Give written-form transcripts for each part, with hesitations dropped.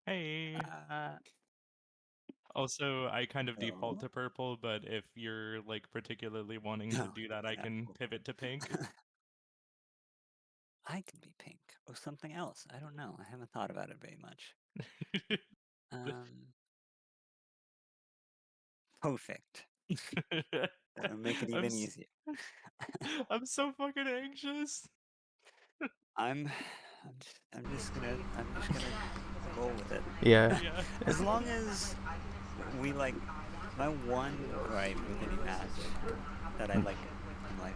Hey. Uh, Also, I kind of default oh. to purple, but if you're like particularly wanting to No, do that, I no. can pivot to pink. I can be pink or something else. I don't know. I haven't thought about it very much. Um, Perfect. That'll make it I'm even s- easier. I'm so fucking anxious. I'm, I'm just gonna roll with it. Yeah. Yeah. As long as we my one gripe with any match that I'm like,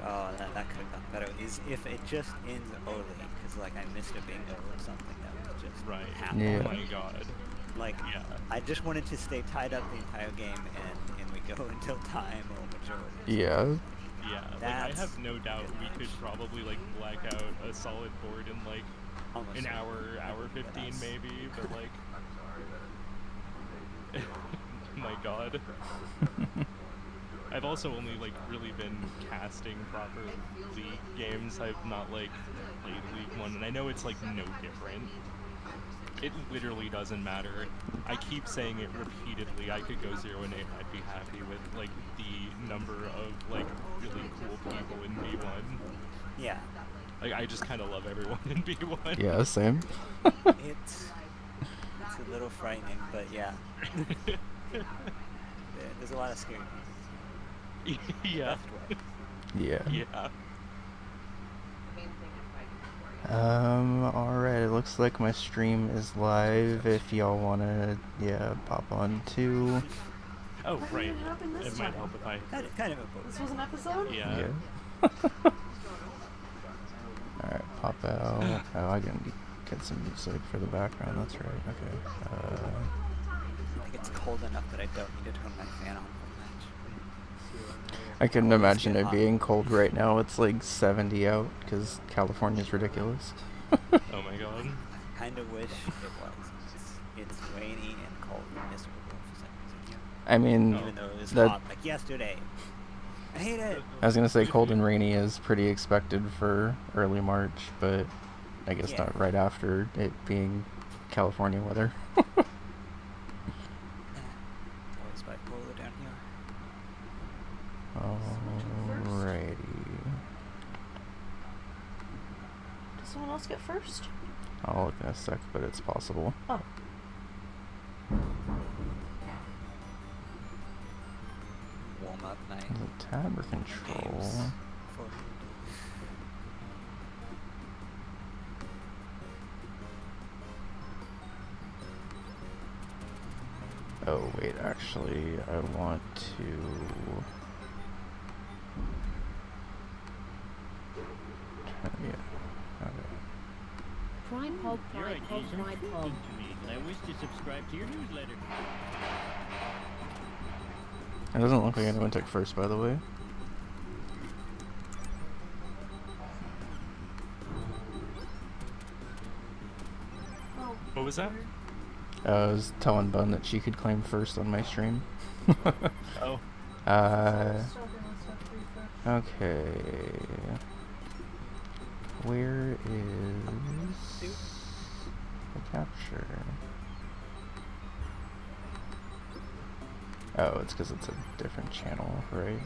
oh, that could have gone better is if it just ends early because I missed a bingo or something that was just Right. half Oh Yeah. on. my god. Like, Yeah. I just wanted to stay tied up the entire game and we go until time or majority or something. Yeah. Yeah. Like I have That's no a good doubt we could match. probably like black out a solid board in like Almost an certainly. That hour would get 15 us. maybe, but like my god. I've also only like really been casting proper League games. I've not like played League One, and I know it's like no different. It literally doesn't matter. I keep saying it repeatedly. I could go 0-8. I'd be happy with like the number of like really cool people in B1. Yeah. Like I just kind of love everyone in B1. Yeah, same. It's a little frightening, but yeah. There's a lot of scary people in the Yeah, best way. Yeah. yeah. Alright, it looks like my stream is live if y'all wanna, pop on too. Oh What right. even happened this It might time? help if I. Kind of important. This was an episode? Yeah. Yeah. Alright, pop out. Oh, I can get some music for the background, that's right. Okay. Like it's cold enough that I don't need to turn my fan on for the match. I couldn't Always imagine get it hot. being cold right now. It's like 70 out, because California's ridiculous. Oh my god. I kind of wish it was. It's rainy and cold and miserable for some reason here. I mean, Even though it was that hot like yesterday. I hate it. I was gonna say cold and rainy is pretty expected for early March, but I guess Yeah. not right after it being California weather. Always bipolar down here. Alrighty. Does someone else get first? I'll look in a sec, but it's possible. Oh. Warm up night. Is it tab or control? Games before we do. Oh wait, actually, I want to. Yeah. Okay. Pride Pub, You're Pride Pub, ideas are Pride Pub. important to me, and I wish to subscribe to your newsletter. It doesn't look like anyone took first, by the way. Oh. What was that? I was telling Bun that she could claim first on my stream. Oh. Okay. Where is the capture? Oh, it's because it's a different channel, right?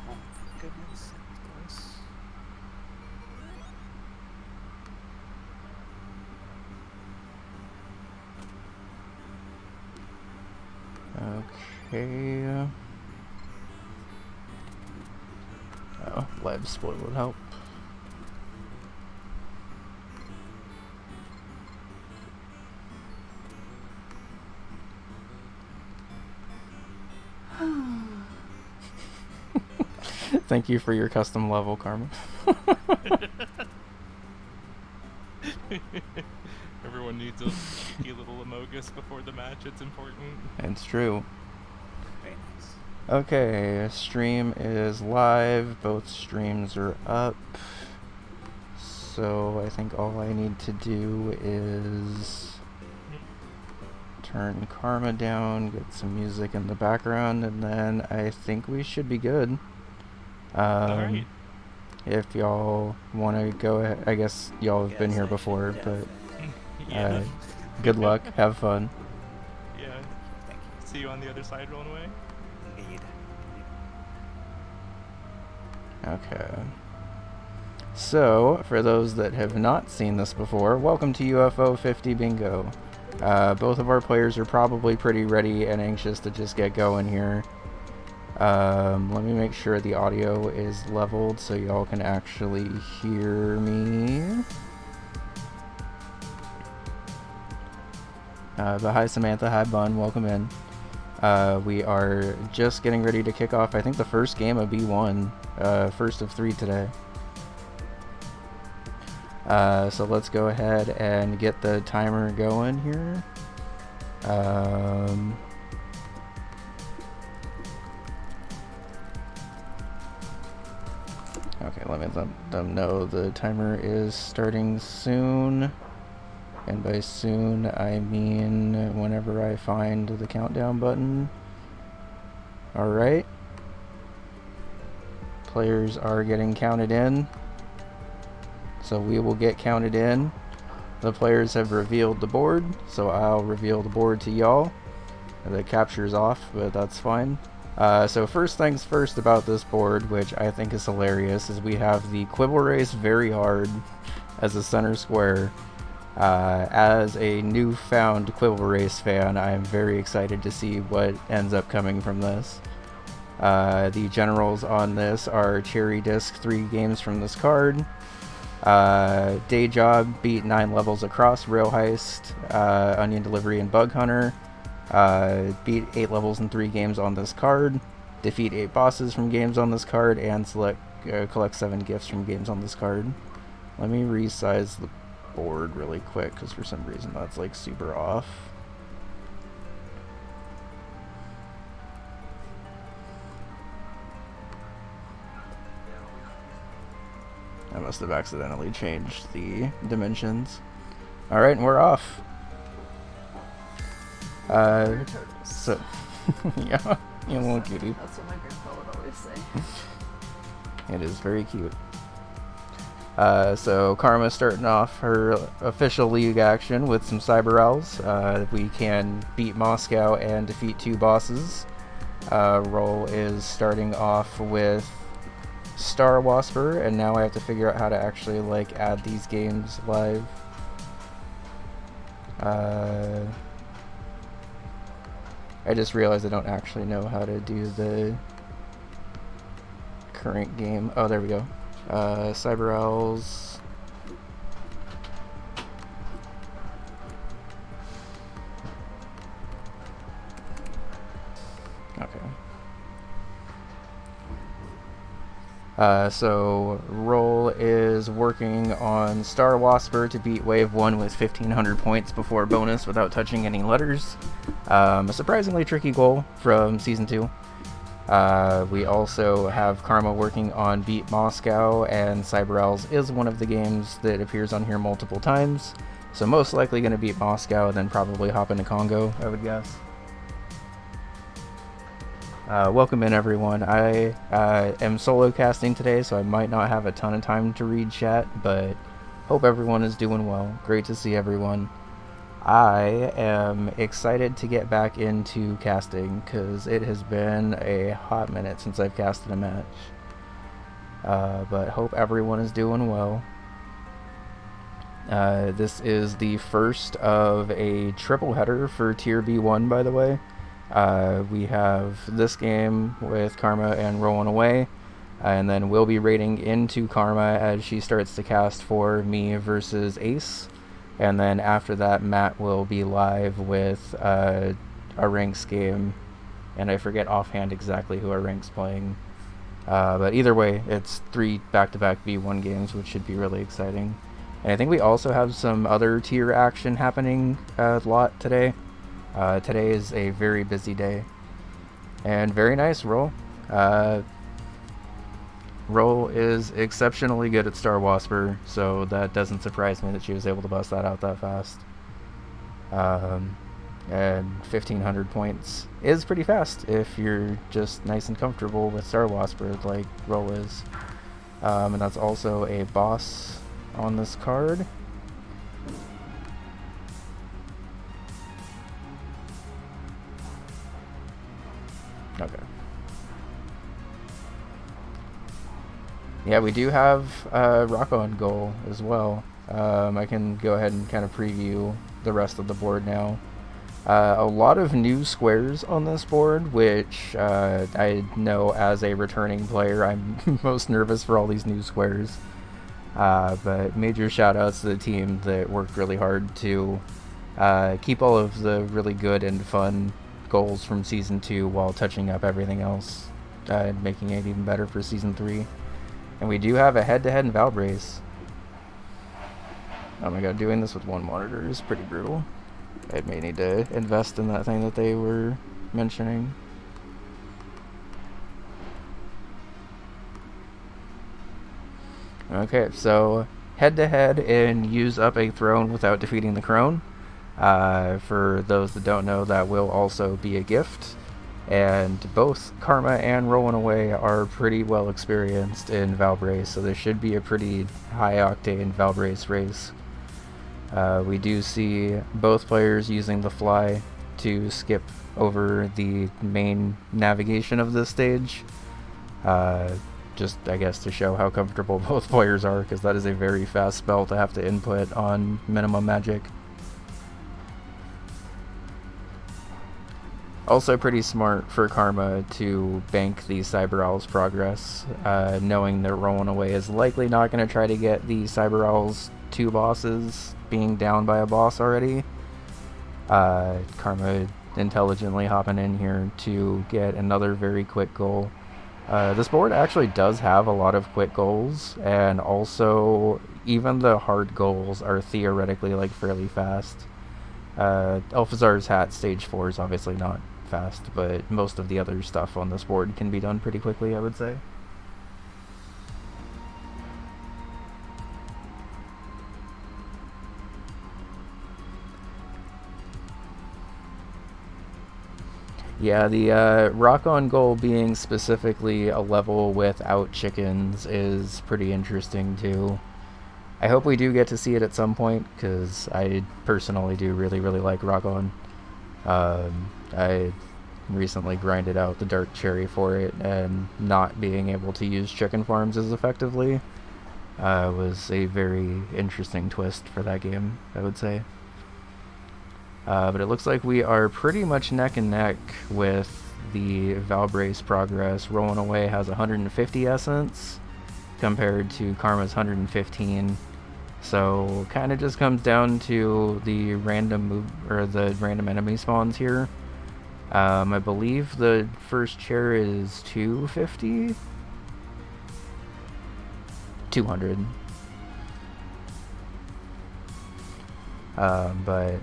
Oh, for goodness sake, this. Okay. Oh, live split would help. Thank you for your custom level, Karma. Everyone needs a cheeky little Amogus before the match. It's important. It's true. Very nice. Okay, stream is live. Both streams are up. So I think all I need to do is turn Karma down, get some music in the background, and then I think we should be good. Alright. If y'all want to go ahead, I guess y'all have been Yes, here I before, should but Yeah. good luck, have fun. Yeah. Thank you. See you on the other side, Rollnaway. Indeed. Okay. So, for those that have not seen this before, welcome to UFO 50 Bingo. Both of our players are probably pretty ready and anxious to just get going here. Let me make sure the audio is leveled so y'all can actually hear me. But hi Samantha, hi Bun, welcome in. We are just getting ready to kick off, I think, the first game of B1, first of 3 today. So let's go ahead and get the timer going here. Okay, let me let them know the timer is starting soon. And by soon, I mean whenever I find the countdown button. Alright. Players are getting counted in. So we will get counted in. The players have revealed the board, so I'll reveal the board to y'all. The capture's off, but that's fine. So first things first about this board, which I think is hilarious, is we have the Quibble Race Very Hard as a center square. As a newfound Quibble Race fan, I am very excited to see what ends up coming from this. The generals on this are Cherry Disc, 3 games from this card. Day Job beat 9 levels across, Rail Heist, Onion Delivery, and Bug Hunter. Beat 8 levels in 3 games on this card. Defeat 8 bosses from games on this card, and collect 7 gifts from games on this card. Let me resize the board really quick, because for some reason that's like super off. I must have accidentally changed the dimensions. Alright, and we're off. So, yeah, you little cutie. That's what my grandpa would always say. It is very cute. So Karma starting off her official league action with some Cyber Owls. We can beat Moscow and defeat 2 bosses. Roll is starting off with Star Wasper, and now I have to figure out how to actually like add these games live. I just realized I don't actually know how to do the current game. Oh, there we go. Cyber Owls. Okay. So Roll is working on Star Wasper to beat Wave 1 with 1500 points before bonus without touching any letters. A surprisingly tricky goal from Season 2. We also have Karma working on Beat Moscow, and Cyber Owls is one of the games that appears on here multiple times. So most likely going to beat Moscow and then probably hop into Congo, I would guess. Welcome in, everyone. I am solo casting today, so I might not have a ton of time to read chat, but hope everyone is doing well. Great to see everyone. I am excited to get back into casting, because it has been a hot minute since I've casted a match. But hope everyone is doing well. This is the first of a triple header for Tier B1, by the way. We have this game with Karma and Rolling Away, and then we'll be raiding into Karma as she starts to cast for me versus Ace, and then after that Matt will be live with a ranks game, and I forget offhand exactly who our ranks playing, but either way it's 3 back-to-back B1 games, which should be really exciting. And I think we also have some other tier action happening a lot today. Today is a very busy day. And very nice, Roll. Roll is exceptionally good at Star Wasper, so that doesn't surprise me that she was able to bust that out that fast. And 1,500 points is pretty fast if you're just nice and comfortable with Star Wasper like Roll is. And that's also a boss on this card. Okay. Yeah, we do have Rock on goal as well. I can go ahead and kind of preview the rest of the board now. A lot of new squares on this board, which I know as a returning player, I'm most nervous for all these new squares. But major shout outs to the team that worked really hard to keep all of the really good and fun goals from Season 2 while touching up everything else, making it even better for Season 3. And we do have a head-to-head in Valbrace. Oh my god, doing this with one monitor is pretty brutal. I may need to invest in that thing that they were mentioning. Okay, so head-to-head and use up a throne without defeating the crone. For those that don't know, that will also be a gift. And both Karma and Rollin' Away are pretty well experienced in Valbrace, so this should be a pretty high-octane Valbrace race. We do see both players using the fly to skip over the main navigation of this stage. Just, I guess, to show how comfortable both players are, because that is a very fast spell to have to input on minimum magic. Also pretty smart for Karma to bank the Cyber Owl's progress, knowing that Rollin' Away is likely not going to try to get the Cyber Owl's 2 bosses being down by a boss already. Karma intelligently hopping in here to get another very quick goal. This board actually does have a lot of quick goals, and also even the hard goals are theoretically like fairly fast. Elphazar's Hat stage 4 is obviously not fast, but most of the other stuff on this board can be done pretty quickly, I would say. Yeah, the Rock on Goal being specifically a level without chickens is pretty interesting too. I hope we do get to see it at some point, because I personally do really like Rock on. I recently grinded out the Dark Cherry for it, and not being able to use chicken farms as effectively was a very interesting twist for that game, I would say. But it looks like we are pretty much neck and neck with the Valbrace progress. Rollin' Away has 150 essence compared to Karma's 115. So kind of just comes down to the random move, or the random enemy spawns here. I believe the first chair is 250? 200. But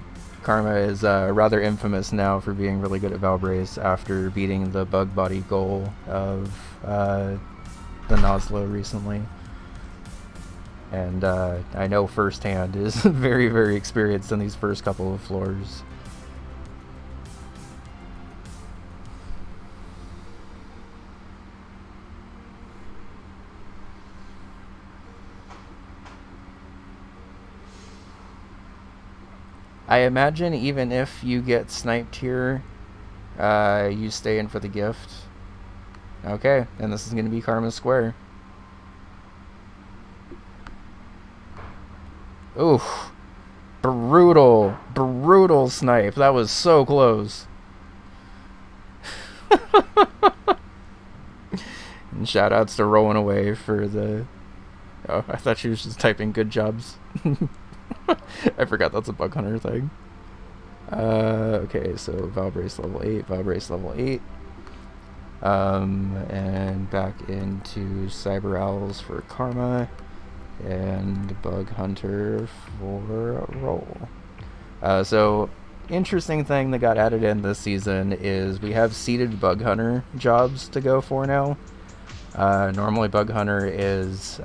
Karma is rather infamous now for being really good at Valbrace after beating the bug body goal of the Nozlo recently. And I know firsthand is very experienced in these first couple of floors. I imagine even if you get sniped here, you stay in for the gift. Okay, and this is going to be Karma's Square. Oof. Brutal snipe. That was so close. And shoutouts to Rollin' Away for the... Oh, I thought she was just typing good jobs. I forgot that's a bug hunter thing. Okay, so Valbrace level 8, Valbrace level 8. And back into Cyber Owls for Karma. And Bug Hunter for Roll. So interesting thing that got added in this season is we have seeded bug hunter jobs to go for now. Normally bug hunter is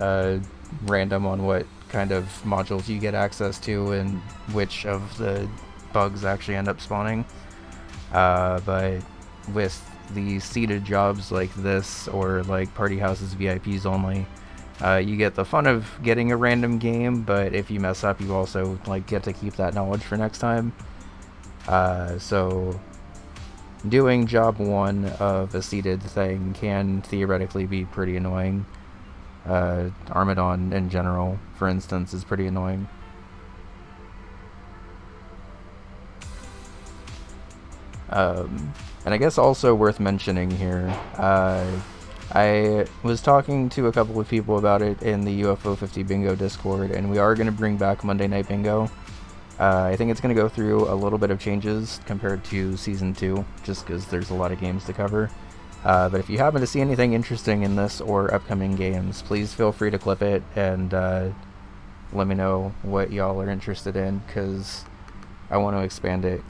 random on what kind of modules you get access to and which of the bugs actually end up spawning. But with the seeded jobs like this, or like party houses VIPs only, you get the fun of getting a random game, but if you mess up you also like get to keep that knowledge for next time. So doing job 1 of a seeded thing can theoretically be pretty annoying. Armadon in general, for instance, is pretty annoying. And I guess also worth mentioning here, I was talking to a couple of people about it in the UFO 50 Bingo Discord, and we are going to bring back Monday Night Bingo. I think it's going to go through a little bit of changes compared to Season 2, just because there's a lot of games to cover. But if you happen to see anything interesting in this or upcoming games, please feel free to clip it and let me know what y'all are interested in, because I want to expand it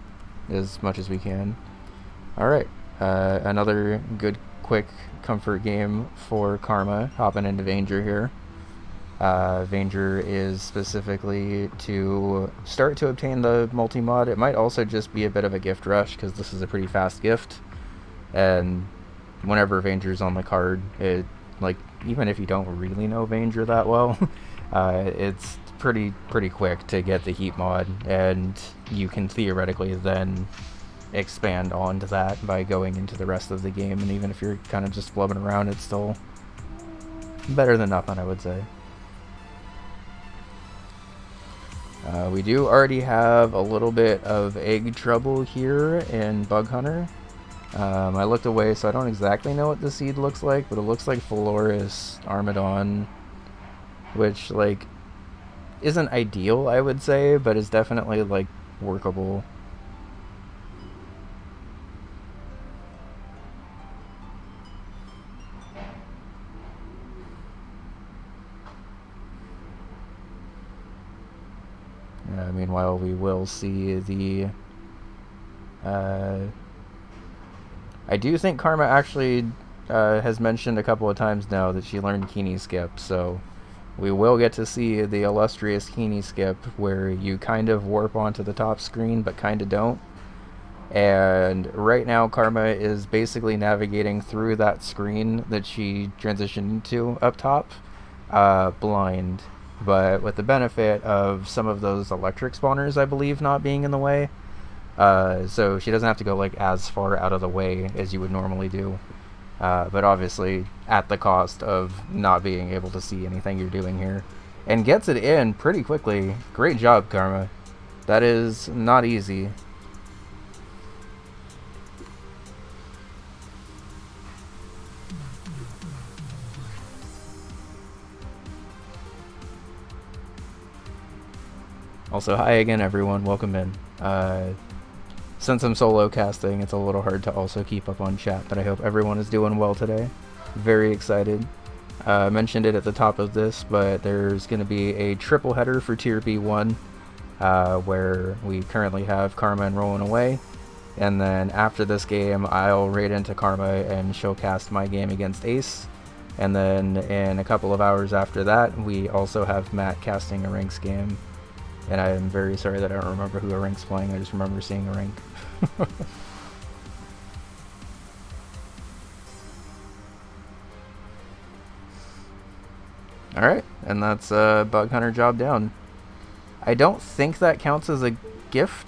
as much as we can. Alright, another good quick comfort game for Karma, hopping into Vanger here. Vanger is specifically to start to obtain the multi-mod. It might also just be a bit of a gift rush, because this is a pretty fast gift, and whenever Vanger's on the card, it, like, even if you don't really know Vanger that well, it's pretty quick to get the heat mod, and you can theoretically then expand onto that by going into the rest of the game, and even if you're kind of just flubbing around, it's still better than nothing, I would say. We do already have a little bit of egg trouble here in Bug Hunter. I looked away, so I don't exactly know what the seed looks like, but it looks like Phaloris Armadon, which, like, isn't ideal, I would say, but is definitely, like, workable. Meanwhile, we will see the... I do think Karma actually has mentioned a couple of times now that she learned Keeney Skip, so we will get to see the illustrious Keeney Skip, where you kind of warp onto the top screen, but kind of don't. And right now, Karma is basically navigating through that screen that she transitioned into up top, blind, but with the benefit of some of those electric spawners, I believe, not being in the way. So she doesn't have to go, like, as far out of the way as you would normally do. But obviously at the cost of not being able to see anything you're doing here. And gets it in pretty quickly. Great job, Karma. That is not easy. Also, hi again, everyone. Welcome in. Since I'm solo casting, it's a little hard to also keep up on chat, but I hope everyone is doing well today. Very excited. I mentioned it at the top of this, but there's going to be a triple header for Tier B1, where we currently have Karma and rollnaway. And then after this game, I'll raid into Karma and she'll cast my game against Ace. And then in a couple of hours after that, we also have Matt casting a ranks game. And I am very sorry that I don't remember who a rank's playing, I just remember seeing a rank. Alright, and that's Bug Hunter job down. I don't think that counts as a gift.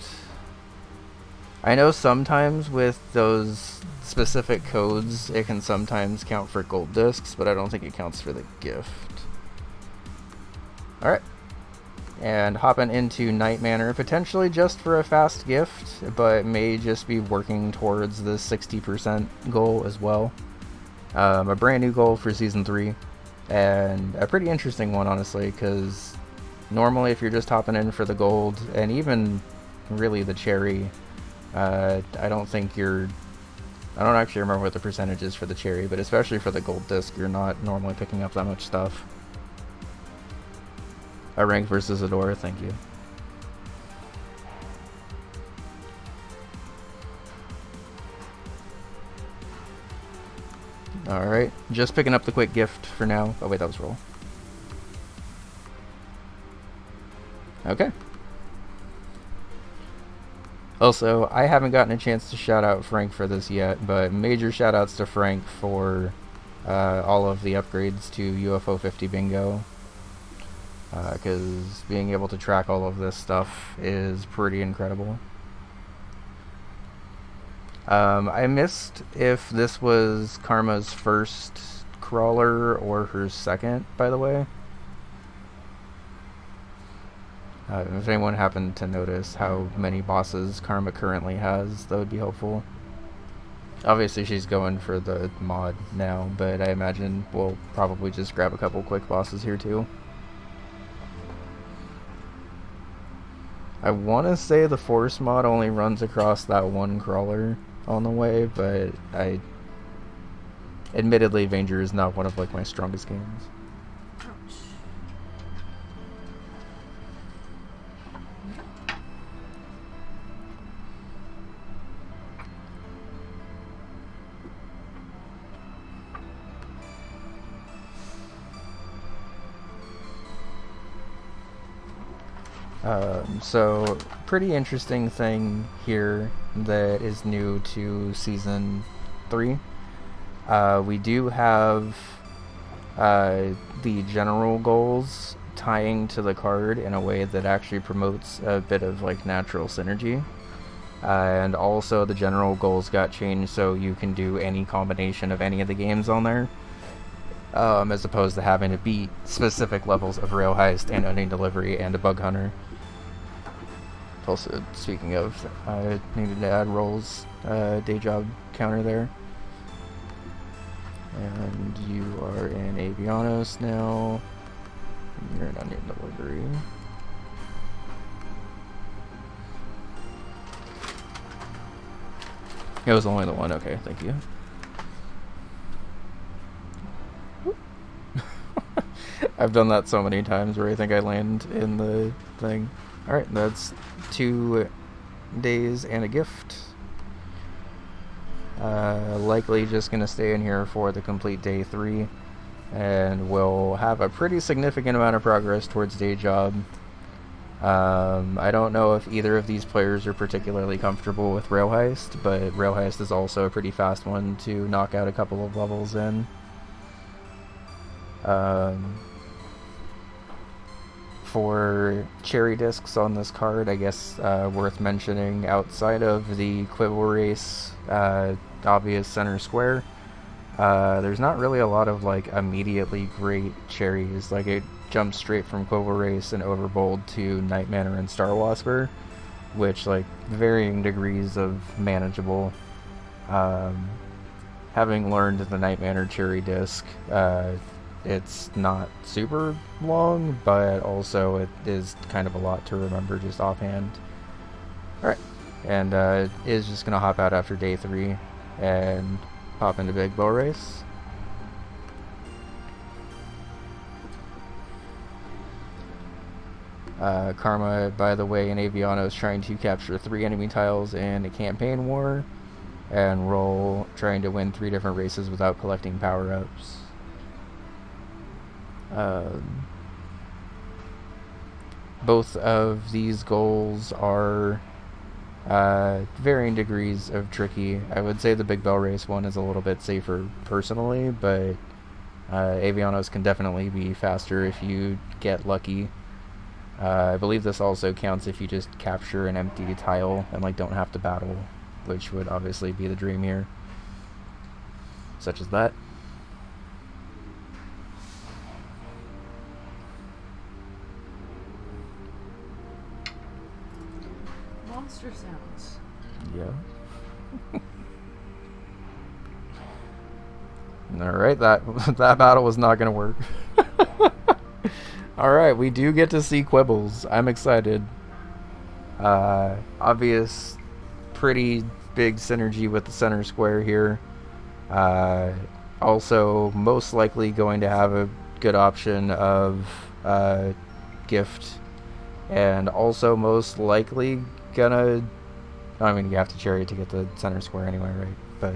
I know sometimes with those specific codes, it can sometimes count for gold discs, but I don't think it counts for the gift. Alright. And hopping into Night Manor, potentially just for a fast gift, but may just be working towards the 60% goal as well. A brand new goal for Season 3, and a pretty interesting one, honestly, because normally if you're just hopping in for the gold, and even really the cherry, I don't actually remember what the percentage is for the cherry, but especially for the gold disc, you're not normally picking up that much stuff. A rank versus Adora, thank you. Alright, just picking up the quick gift for now. Oh wait, that was roll. Okay. Also, I haven't gotten a chance to shout out Frank for this yet, but major shout outs to Frank for all of the upgrades to UFO 50 Bingo. Because being able to track all of this stuff is pretty incredible. I missed if this was Karma's first crawler or her second, by the way. If anyone happened to notice how many bosses Karma currently has, that would be helpful. Obviously she's going for the mod now, but I imagine we'll probably just grab a couple quick bosses here too. I want to say the Force mod only runs across that one crawler on the way, but admittedly, Vanger is not one of like my strongest games. So, pretty interesting thing here that is new to Season 3. We do have the general goals tying to the card in a way that actually promotes a bit of like natural synergy. And also the general goals got changed so you can do any combination of any of the games on there. As opposed to having to beat specific levels of Rail Heist and Onion Delivery and a Bug Hunter. Also, speaking of, I needed to add Roll's day job counter there. And you are in Avianos now. You're in Onion Delivery. It was only the one, okay, thank you. I've done that so many times where I think I land in the thing. Alright, that's 2 days and a gift. Likely just gonna stay in here for the complete day 3. And we'll have a pretty significant amount of progress towards day job. I don't know if either of these players are particularly comfortable with Rail Heist, but Rail Heist is also a pretty fast one to knock out a couple of levels in. For cherry discs on this card, I guess worth mentioning, outside of the Quibble Race obvious center square, there's not really a lot of like immediately great cherries. Like it jumps straight from Quibble Race and Overbold to Night Manor and Star Wasper, which like varying degrees of manageable. Having learned the Night Manor cherry disc, it's not super long, but also it is kind of a lot to remember just offhand. Alright, and is just gonna hop out after day 3 and pop into Big Bow Race. Karma, by the way, in Aviano is trying to capture 3 enemy tiles in a campaign war, and Roll trying to win 3 different races without collecting power-ups. Both of these goals are varying degrees of tricky. I would say the Big Bell Race one is a little bit safer personally, but Avianos can definitely be faster if you get lucky. I believe this also counts if you just capture an empty tile and like don't have to battle, which would obviously be the dream here. Such as that. Monster sounds. Yeah. Alright, that battle was not gonna work. Alright, we do get to see Quibbles. I'm excited. Obvious, pretty big synergy with the center square here. Also, most likely going to have a good option of gift. And also most likely gonna... I mean, you have to cherry to get the center square anyway, right? But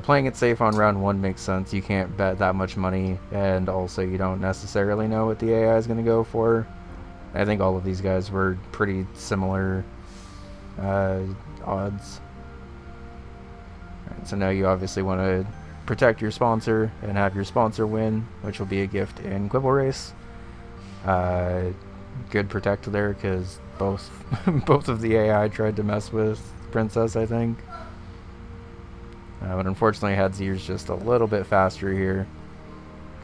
Playing it safe on round 1 makes sense. You can't bet that much money, and also you don't necessarily know what the AI is going to go for. I think all of these guys were pretty similar odds. Alright, so now you obviously want to protect your sponsor and have your sponsor win, which will be a gift in Quibble Race. Good protect there, because both both of the AI tried to mess with Princess, I think. But unfortunately, Hadzir's just a little bit faster here.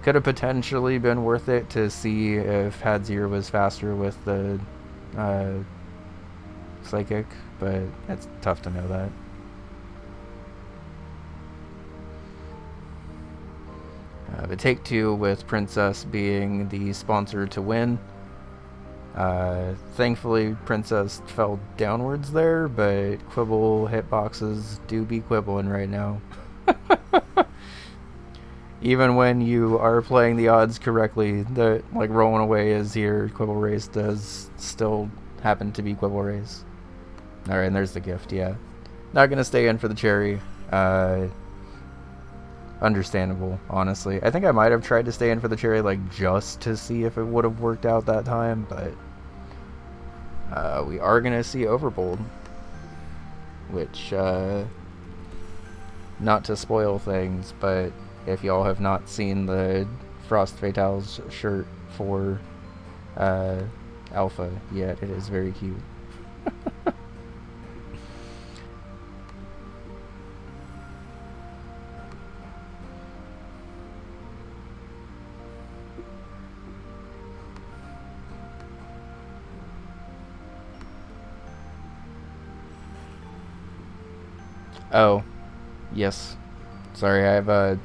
Could have potentially been worth it to see if Hadzir was faster with the Psychic, but it's tough to know that. But take 2 with Princess being the sponsor to win. Thankfully, Princess fell downwards there, but Quibble hitboxes do be quibbling right now. Even when you are playing the odds correctly, like Rolling Away is here, Quibble Race does still happen to be Quibble Race. Alright, and there's the gift, yeah. Not gonna stay in for the cherry. Understandable, honestly. I think I might have tried to stay in for the cherry, like, just to see if it would have worked out that time, but we are gonna see Overbold, which, not to spoil things, but if y'all have not seen the Frost Fatales shirt for Alpha yet, it is very cute. Oh, yes. Sorry, I have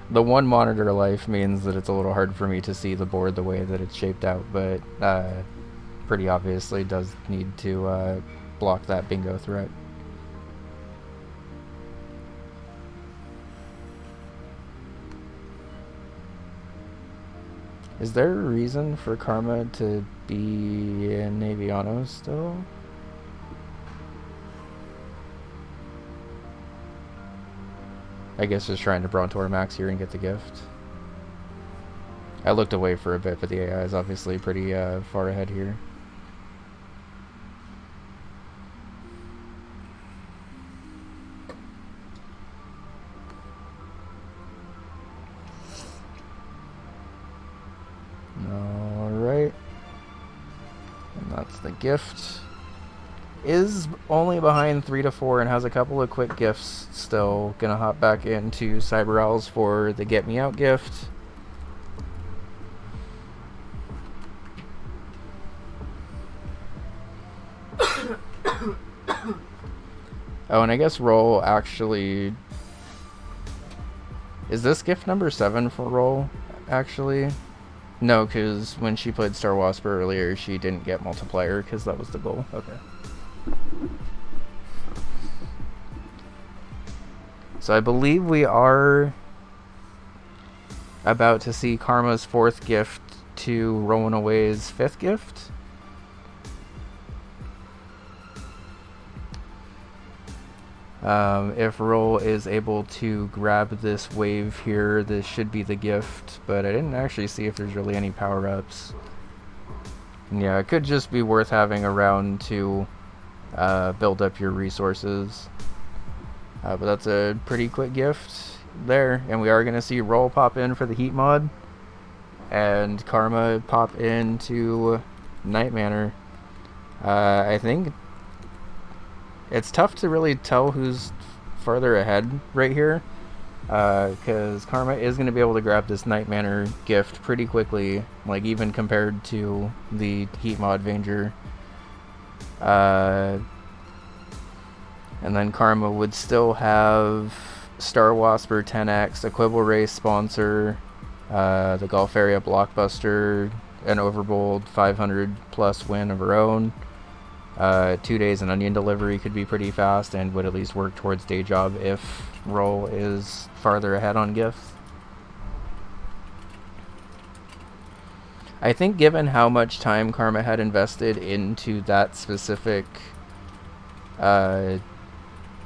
the one monitor life means that it's a little hard for me to see the board the way that it's shaped out, but pretty obviously does need to block that bingo threat. Is there a reason for Karma to be in Naviano still? I guess just trying to Brontor max here and get the gift. I looked away for a bit, but the AI is obviously pretty far ahead here. Alright. And that's the gift. Is only behind 3 to 4 and has a couple of quick gifts still. Gonna hop back into Cyber Owls for the Get Me Out gift. Oh, and I guess Roll actually... Is this gift number 7 for Roll, actually? No, because when she played Star Wasp earlier, she didn't get multiplier, because that was the goal. Okay. So I believe we are about to see Karma's 4th gift to Rolling Away's 5th gift. If Roll is able to grab this wave here, this should be the gift, but I didn't actually see if there's really any power-ups. Yeah, it could just be worth having around to build up your resources. But that's a pretty quick gift there, and we are going to see Roll pop in for the Heat mod, and Karma pop into Night Manor. I think it's tough to really tell who's farther ahead right here, because Karma is going to be able to grab this Night Manor gift pretty quickly, like even compared to the Heat mod Vanger. And then Karma would still have Star Wasper 10X, a Quibble Race sponsor, the Golf Area Blockbuster, an Overbold 500 plus win of her own. 2 days and onion delivery could be pretty fast and would at least work towards day job if Roll is farther ahead on gifts. I think given how much time Karma had invested into that specific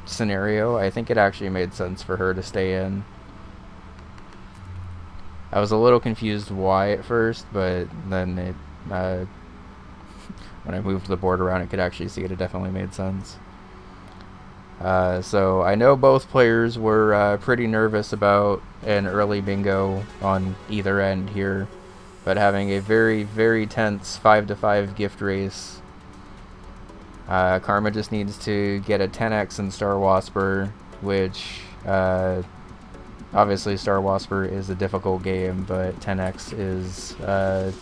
scenario, I think it actually made sense for her to stay in. I was a little confused why at first, but then it, when I moved the board around, I could actually see it definitely made sense. So I know both players were pretty nervous about an early bingo on either end here, but having a very, very tense 5-5 gift race. Karma just needs to get a 10x in Star Wasper, which obviously Star Wasper is a difficult game, but 10x is a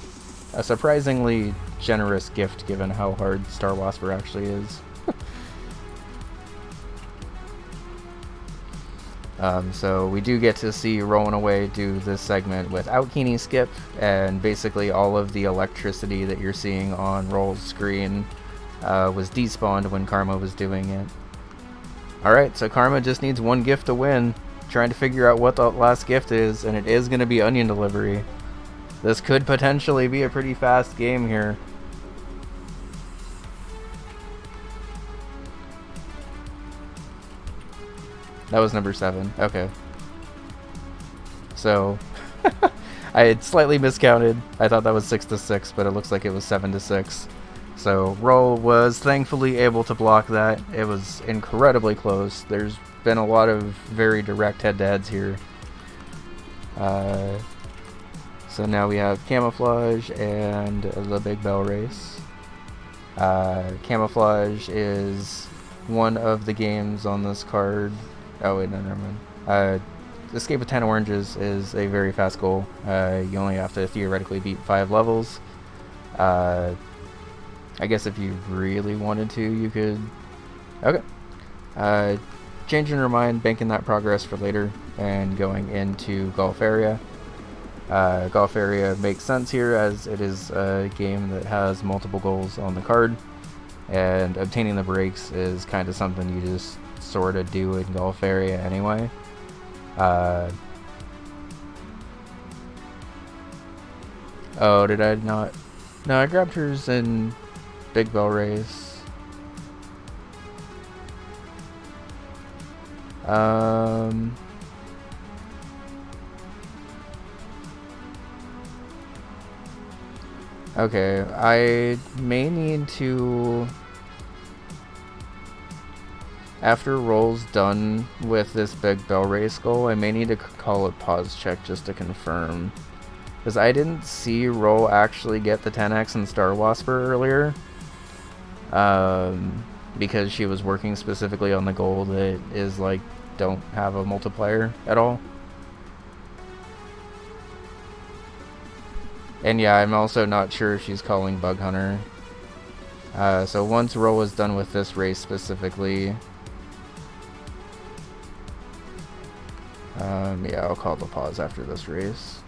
surprisingly generous gift given how hard Star Wasper actually is. So we do get to see Rollnaway do this segment without Keeney Skip, and basically all of the electricity that you're seeing on Roll's screen was despawned when Karma was doing it. Alright, so Karma just needs one gift to win, trying to figure out what the last gift is, and it is going to be onion delivery. This could potentially be a pretty fast game here. That was number 7. Okay. So, I had slightly miscounted. I thought that was 6-6, but it looks like it was 7-6. So, Roll was thankfully able to block that. It was incredibly close. There's been a lot of very direct head-to-heads here. So now we have Camouflage and the Big Bell Race. Camouflage is one of the games on this card. Oh wait, no, never mind. Escape with 10 oranges is a very fast goal. You only have to theoretically beat 5 levels. I guess if you really wanted to, you could... Okay. Changing her mind, banking that progress for later, and going into Golf Area. Golf Area makes sense here as it is a game that has multiple goals on the card, and obtaining the breaks is kind of something you just sort of do in Golf Area anyway. Oh, did I not? No, I grabbed hers in Big Bell Race. Okay, I may need to... After Roll's done with this Big Bell Race goal, I may need to call a pause check just to confirm. Because I didn't see Roll actually get the 10x in Star Wasper earlier. Because she was working specifically on the goal that is like, don't have a multiplier at all. And yeah, I'm also not sure if she's calling Bug Hunter. So once Roll is done with this race specifically... yeah, I'll call the pause after this race.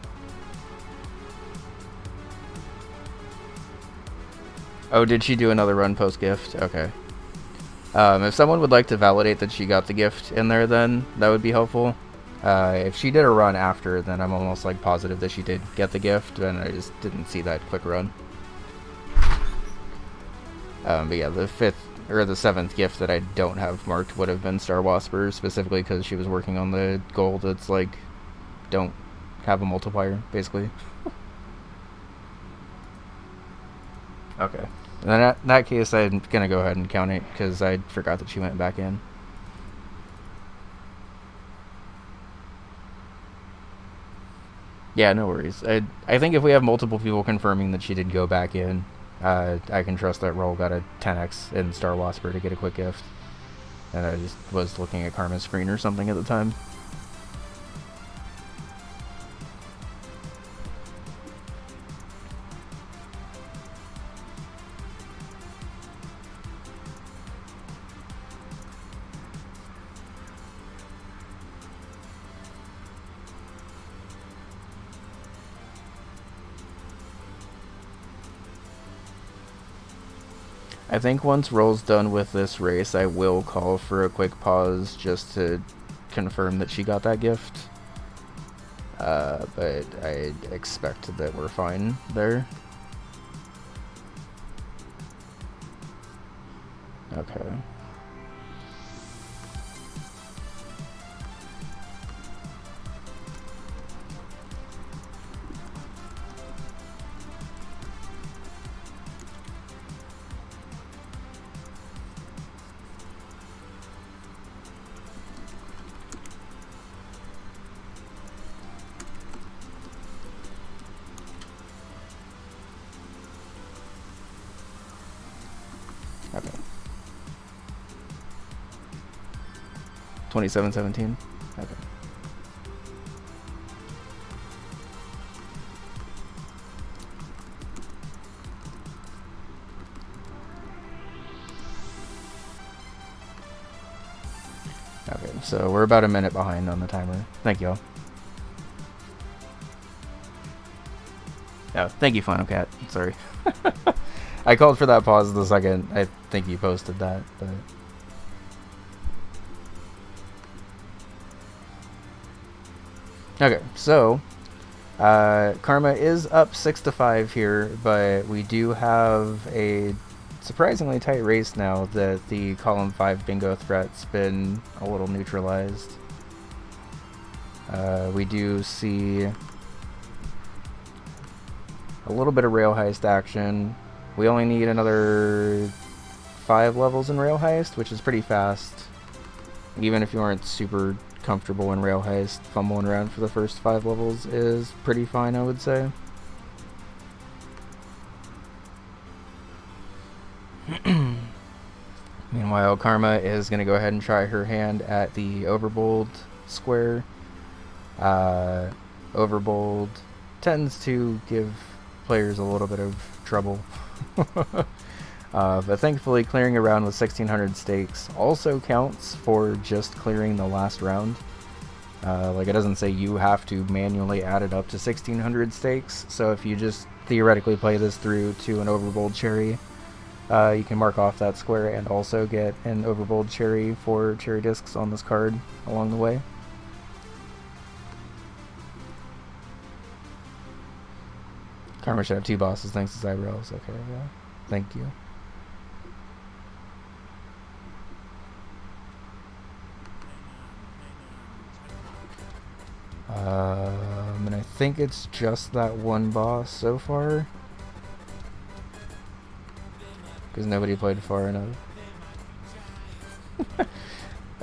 Oh, did she do another run post-gift? Okay. If someone would like to validate that she got the gift in there, then that would be helpful. If she did a run after, then I'm almost like positive that she did get the gift, and I just didn't see that quick run. But yeah, the 5th or the 7th gift that I don't have marked would have been Star Wasper, specifically because she was working on the goal that's like, don't have a multiplier, basically. Okay. Then in that case, I'm gonna go ahead and count it because I forgot that she went back in. Yeah, no worries. I think if we have multiple people confirming that she did go back in, I can trust that Roll got a 10x in Star Wasper to get a quick gift. And I just was looking at Karma's screen or something at the time. I think once Roll's done with this race, I will call for a quick pause just to confirm that she got that gift. But I expect that we're fine there. Okay. 27-17. Okay. Okay, so we're about a minute behind on the timer. Thank y'all. Oh, thank you, Final Cat. Sorry. I called for that pause the second I think you posted that, but... Okay, so... Karma is up 6-5 here, but we do have a surprisingly tight race now that the column 5 bingo threat's been a little neutralized. We do see a little bit of rail heist action. We only need another 5 levels in rail heist, which is pretty fast. Even if you aren't super comfortable in rail heist, fumbling around for the first 5 levels is pretty fine, I would say. Meanwhile, Karma is going to go ahead and try her hand at the overbold square. Overbold tends to give players a little bit of trouble. But thankfully, clearing a round with 1600 stakes also counts for just clearing the last round. Like, it doesn't say you have to manually add it up to 1600 stakes, so if you just theoretically play this through to an overbold cherry, you can mark off that square and also get an overbold cherry for cherry discs on this card along the way. Karma should have 2 bosses thanks to eyebrows. Okay, yeah. Thank you. And I think it's just that one boss so far. Because nobody played far enough.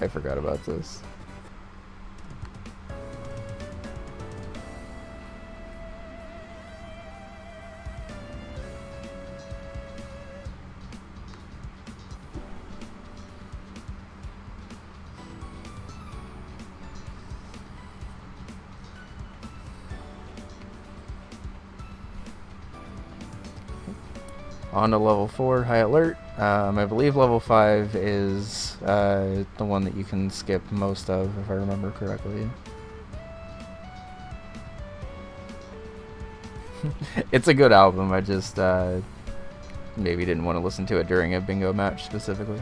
I forgot about this. On to level 4, High Alert. I believe level 5 is the one that you can skip most of, if I remember correctly. It's a good album, I just maybe didn't want to listen to it during a bingo match specifically.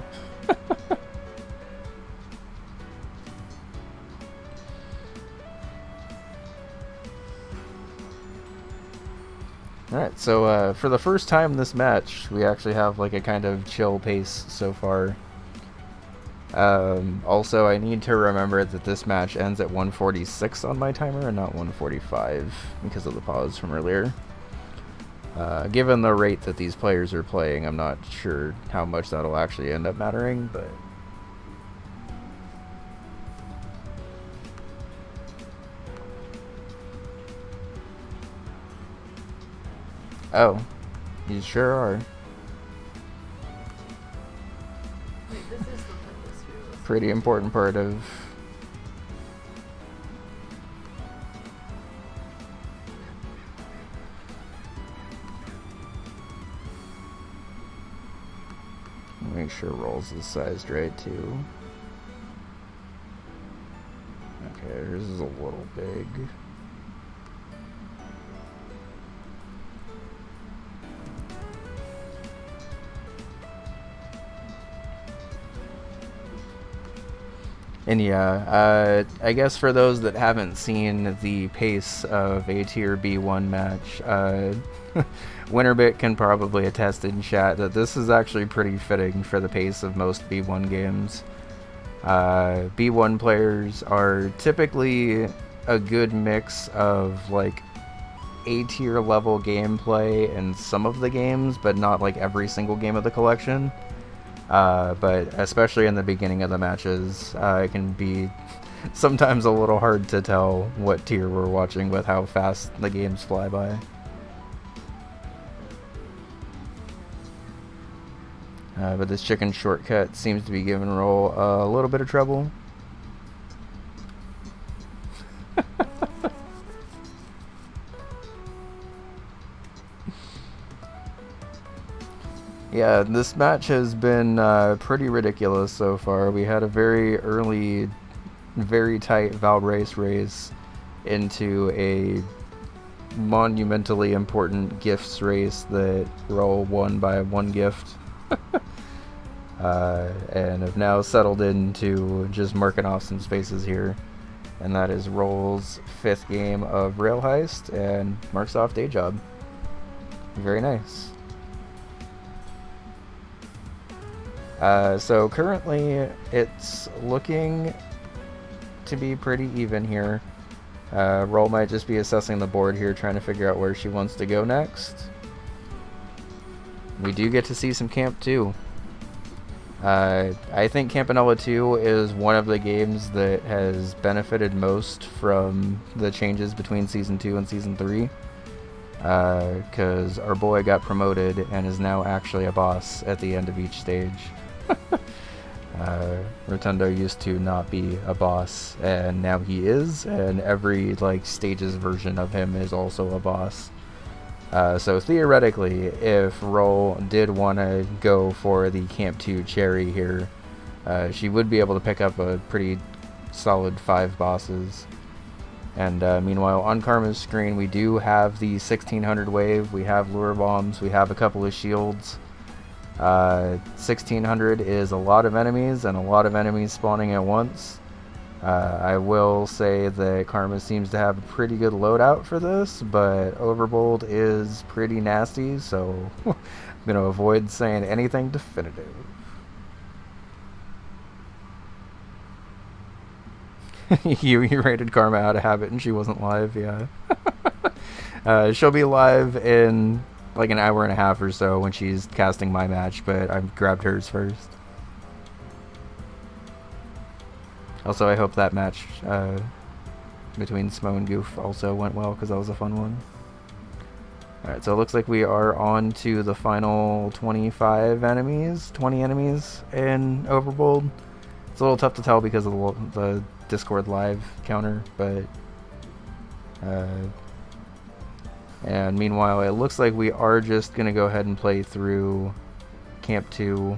Alright, so for the first time this match, we actually have like a kind of chill pace so far. Also, I need to remember that this match ends at 1:46 on my timer and not 1:45 because of the pause from earlier. Given the rate that these players are playing, I'm not sure how much that'll actually end up mattering, but... Oh, you sure are. Wait, this is the purpose here. Pretty important part of... Make sure rolls is sized right too. Okay, yours is a little big. And yeah, I guess for those that haven't seen the pace of a tier B1 match, Winterbit can probably attest in chat that this is actually pretty fitting for the pace of most B1 games. B1 players are typically a good mix of like A tier level gameplay in some of the games, but not like every single game of the collection. But especially in the beginning of the matches, it can be sometimes a little hard to tell what tier we're watching with how fast the games fly by. But this chicken shortcut seems to be giving Roll a little bit of trouble. Yeah, this match has been pretty ridiculous so far. We had a very early, very tight Val race into a monumentally important gifts race that Roll won by 1 gift. And have now settled into just marking off some spaces here. And that is Roll's 5th game of Rail Heist and marks off day job. Very nice. So currently it's looking to be pretty even here. Roll might just be assessing the board here, trying to figure out where she wants to go next. We do get to see some Camp 2. I think Campanella 2 is one of the games that has benefited most from the changes between Season 2 and Season 3. Because our boy got promoted and is now actually a boss at the end of each stage. Rotundo used to not be a boss, and now he is, and every stages version of him is also a boss. So theoretically, if Roll did want to go for the Camp 2 cherry here, she would be able to pick up a pretty solid 5 bosses. And meanwhile, on Karma's screen, we do have the 1600 wave, we have lure bombs, we have a couple of shields. 1600 is a lot of enemies, and a lot of enemies spawning at once. I will say that Karma seems to have a pretty good loadout for this, but Overbold is pretty nasty, so I'm going to avoid saying anything definitive. you rated Karma out of habit and she wasn't live, yeah. She'll be live in an hour and a half or so when she's casting my match, but I've grabbed hers first. Also, I hope that match between Smo and Goof also went well, because that was a fun one. Alright, so it looks like we are on to the final 20 enemies in Overbold. It's a little tough to tell because of the Discord live counter, but and meanwhile, it looks like we are just going to go ahead and play through Camp 2.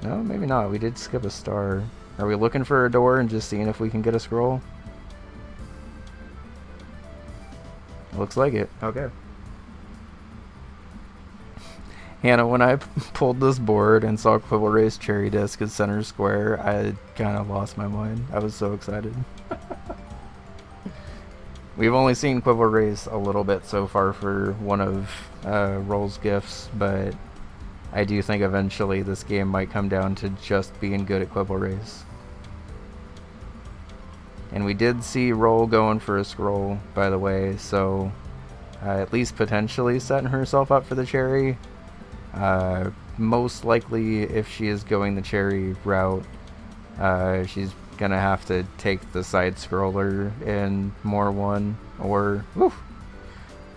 No, maybe not. We did skip a star. Are we looking for a door and just seeing if we can get a scroll? Looks like it. Okay. Hannah, when I pulled this board and saw Quibble Race Cherry Disc at center square, I kind of lost my mind. I was so excited. We've only seen Quibble Race a little bit so far for one of Roll's gifts, but I do think eventually this game might come down to just being good at Quibble Race. And we did see Roll going for a scroll, by the way, so at least potentially setting herself up for the cherry. Most likely, if she is going the cherry route, she's gonna have to take the side scroller in More 1, or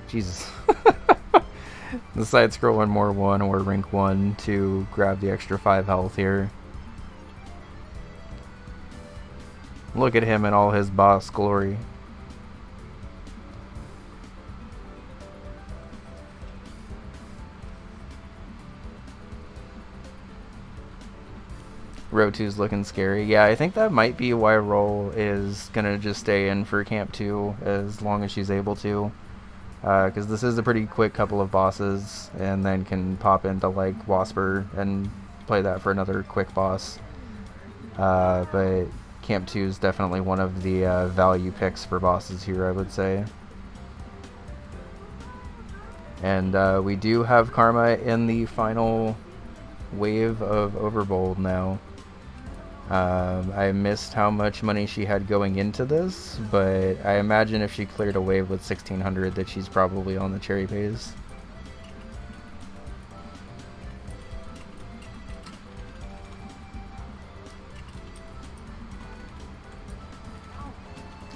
Jesus. The side scroll in More 1 or Rink 1 to grab the extra 5 health here. Look at him in all his boss glory. Row 2's looking scary. Yeah, I think that might be why Roll is gonna just stay in for Camp 2 as long as she's able to. Because this is a pretty quick couple of bosses, and then can pop into Wasper and play that for another quick boss. But Camp 2 is definitely one of the value picks for bosses here, I would say. And we do have Karma in the final wave of Overbold now. I missed how much money she had going into this, but I imagine if she cleared a wave with 1600 that she's probably on the cherry pays.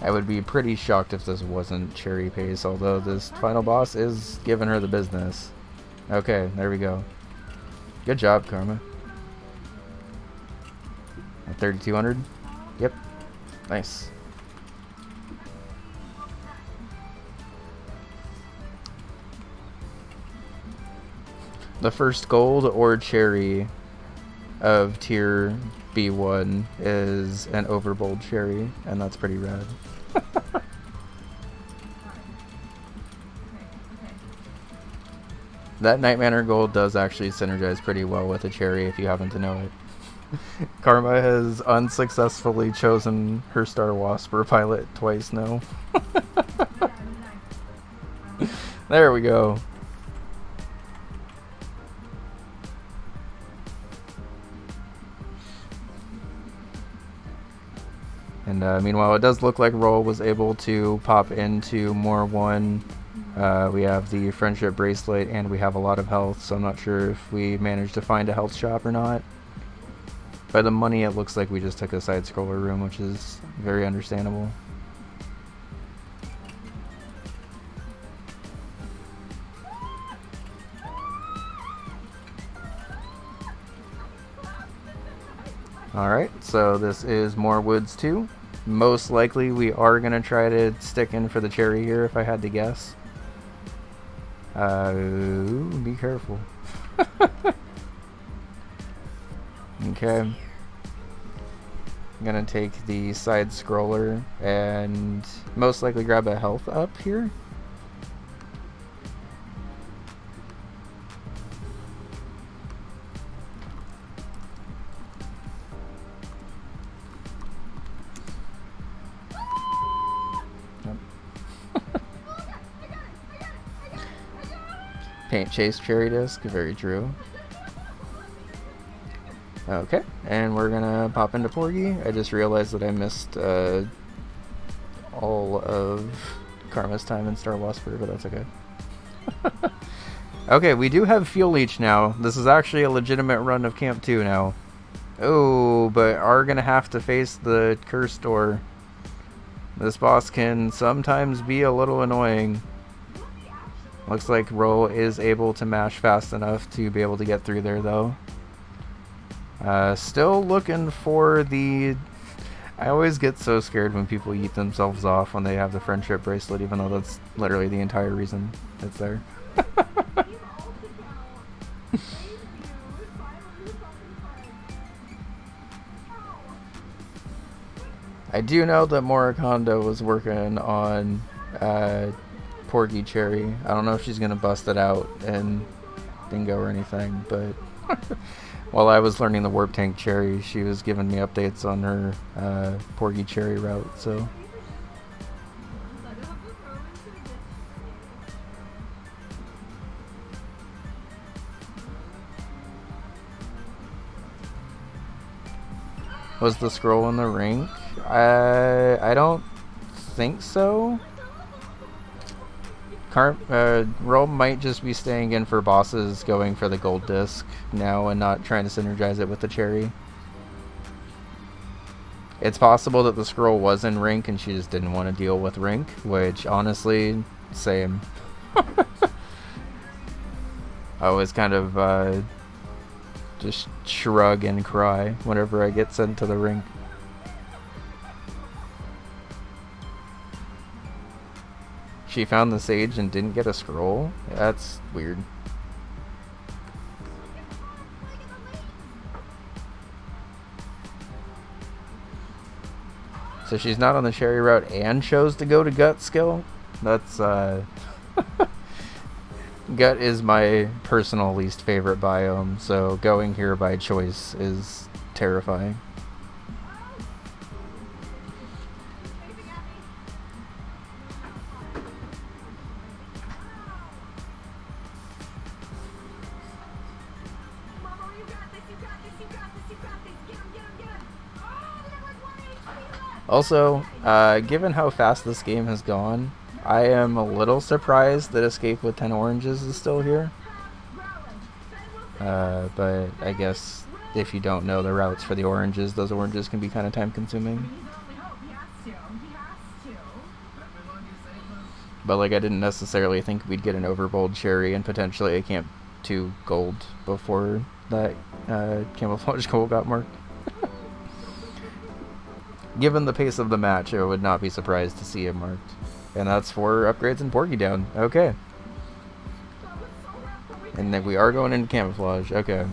I would be pretty shocked if this wasn't cherry pace, although this final boss is giving her the business. Okay, there we go. Good job, Karma. 3200? Yep. Nice. The first gold or cherry of tier B1 is an overbold cherry, and that's pretty rad. That Night Manor gold does actually synergize pretty well with a cherry if you happen to know it. Karma has unsuccessfully chosen her Star Wasper pilot twice now. There we go. And meanwhile, it does look like Roll was able to pop into more one. We have the friendship bracelet and we have a lot of health, so I'm not sure if we managed to find a health shop or not. By the money, it looks like we just took a side scroller room, which is very understandable. Alright, so this is more woods too. Most likely we are going to try to stick in for the cherry here if I had to guess. Be careful. Okay. I'm going to take the side scroller and most likely grab a health up here. Paint chase cherry disc, very true. Okay, and we're gonna pop into Porgy. I just realized that I missed all of Karma's time in Star Wasper, but that's okay. Okay, we do have Fuel Leech now. This is actually a legitimate run of Camp 2 now. Oh, but are gonna have to face the Curse Door. This boss can sometimes be a little annoying. Looks like Roll is able to mash fast enough to be able to get through there, though. Still looking for the... I always get so scared when people eat themselves off when they have the friendship bracelet, even though that's literally the entire reason it's there. I do know that Morikondo was working on Porgy Cherry. I don't know if she's gonna bust it out in Bingo or anything, but while I was learning the Warp Tank Cherry, she was giving me updates on her Porgy Cherry route, so. Was the scroll in the rink? I don't think so. Roll might just be staying in for bosses, going for the gold disc now and not trying to synergize it with the cherry. It's possible that the scroll was in Rink and she just didn't want to deal with Rink, which honestly, same. I always kind of just shrug and cry whenever I get sent to the Rink. She found the sage and didn't get a scroll? That's weird. So she's not on the cherry route and chose to go to gut skill? That's gut is my personal least favorite biome, so going here by choice is terrifying. Also, given how fast this game has gone, I am a little surprised that Escape with 10 Oranges is still here. But I guess if you don't know the routes for the oranges, those oranges can be kind of time consuming. But like, I didn't necessarily think we'd get an overbold cherry and potentially a Camp 2 gold before that camouflage gold got marked. Given the pace of the match, I would not be surprised to see it marked. And that's for upgrades in Porky Down. Okay. And then we are going into camouflage. Okay.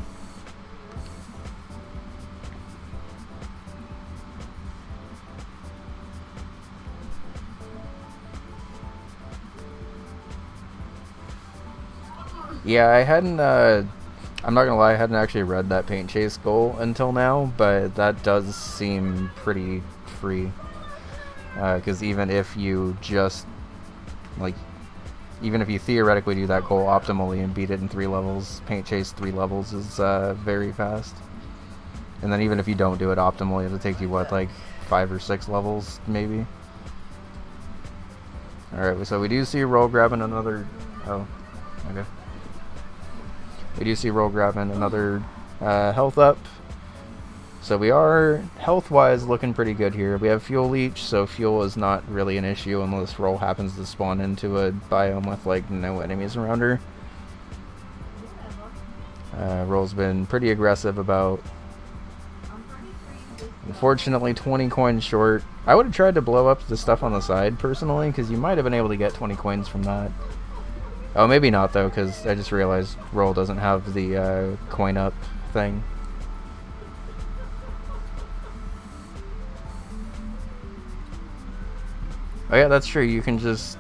Yeah, I hadn't, I'm not gonna lie, I hadn't actually read that paint chase goal until now, but that does seem pretty free. Because even if you just, like, even if you theoretically do that goal optimally and beat it in 3 levels, paint chase 3 levels is very fast. And then even if you don't do it optimally, it'll take you, what, like 5 or 6 levels, maybe? Alright, so we do see roll grabbing another, oh, okay. We do see roll grabbing another health up. So we are, health-wise, looking pretty good here. We have fuel leech, so fuel is not really an issue unless roll happens to spawn into a biome with, like, no enemies around her. Roll's been pretty aggressive about, unfortunately, 20 coins short. I would have tried to blow up the stuff on the side, personally, because you might have been able to get 20 coins from that. Oh, maybe not, though, because I just realized roll doesn't have the coin up thing. Oh yeah, that's true. You can just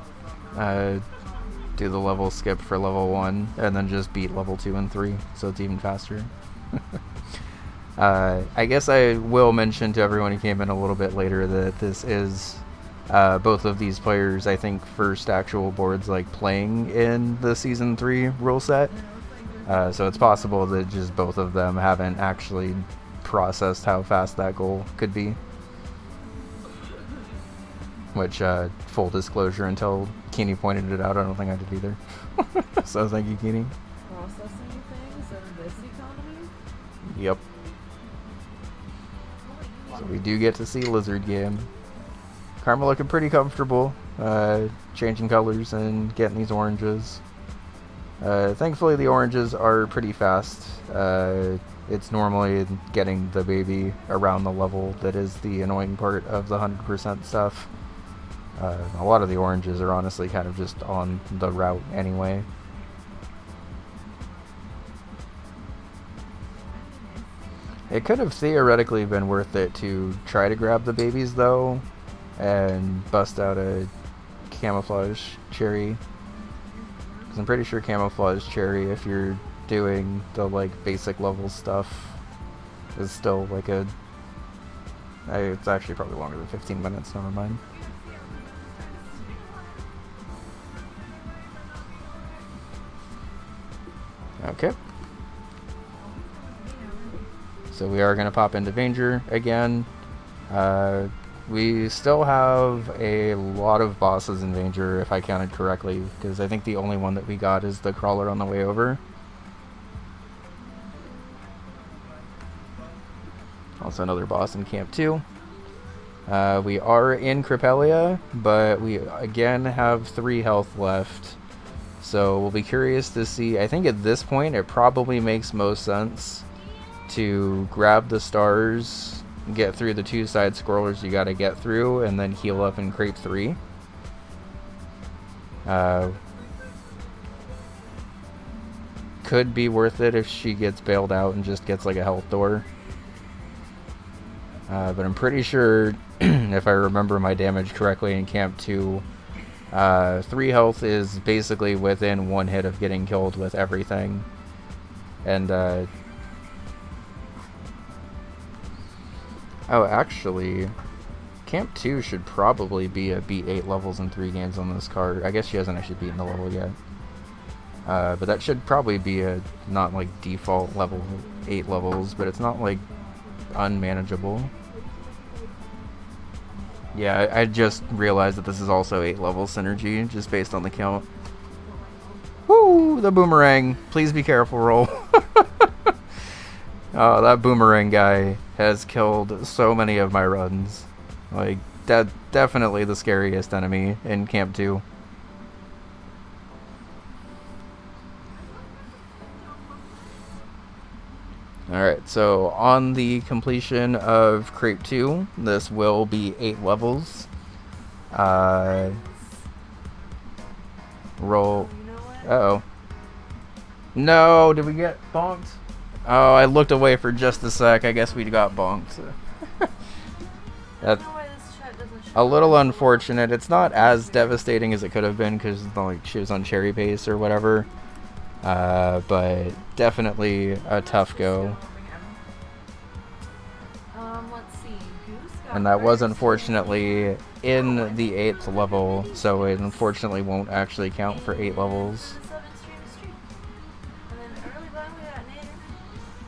do the level skip for level 1 and then just beat level 2 and 3, so it's even faster. I guess I will mention to everyone who came in a little bit later that this is both of these players, I think, first actual boards like playing in the Season 3 rule set. So it's possible that just both of them haven't actually processed how fast that goal could be. Which, full disclosure, until Keeney pointed it out, I don't think I did either. So thank you, Keeney. Processing things in this economy? Yep. So we do get to see Lizard Game. Karma looking pretty comfortable, changing colors and getting these oranges. Thankfully the oranges are pretty fast. It's normally getting the baby around the level that is the annoying part of the 100% stuff. A lot of the oranges are honestly kind of just on the route anyway. It could have theoretically been worth it to try to grab the babies though and bust out a camouflage cherry. Because I'm pretty sure camouflage cherry, if you're doing the like basic level stuff, is still like a... it's actually probably longer than 15 minutes, never mind. Okay. So we are going to pop into Danger again. We still have a lot of bosses in Danger, if I counted correctly, because I think the only one that we got is the crawler on the way over. Also another boss in Camp 2. We are in Crepelia, but we again have 3 health left. So we'll be curious to see. I think at this point it probably makes most sense to grab the stars, get through the 2 side scrollers you gotta get through, and then heal up in Crepe 3. Could be worth it if she gets bailed out and just gets like a health door. But I'm pretty sure, if I remember my damage correctly in Camp 2, 3 health is basically within 1 hit of getting killed with everything. And, oh, actually, Camp 2 should probably be beat 8 levels in 3 games on this card. I guess she hasn't actually beaten the level yet. But that should probably be a, not like default level 8 levels, but it's not like unmanageable. Yeah, I just realized that this is also 8 level synergy, just based on the count. Woo! The boomerang! Please be careful, roll. Oh, that boomerang guy has killed so many of my runs. Like, definitely the scariest enemy in Camp 2. Alright, so on the completion of Crepe 2, this will be 8 levels. Roll... Uh-oh. No, did we get bonked? Oh, I looked away for just a sec. I guess we got bonked. I That's don't know why this chat doesn't show a little up. unfortunate. It's not as devastating as it could have been because like she was on cherry pace or whatever. But definitely a tough go. Let's see. Goose got And that was first. unfortunately in the 8th level, so it unfortunately won't actually count for 8 levels. The 7 stream. And then early bun, we got Nader.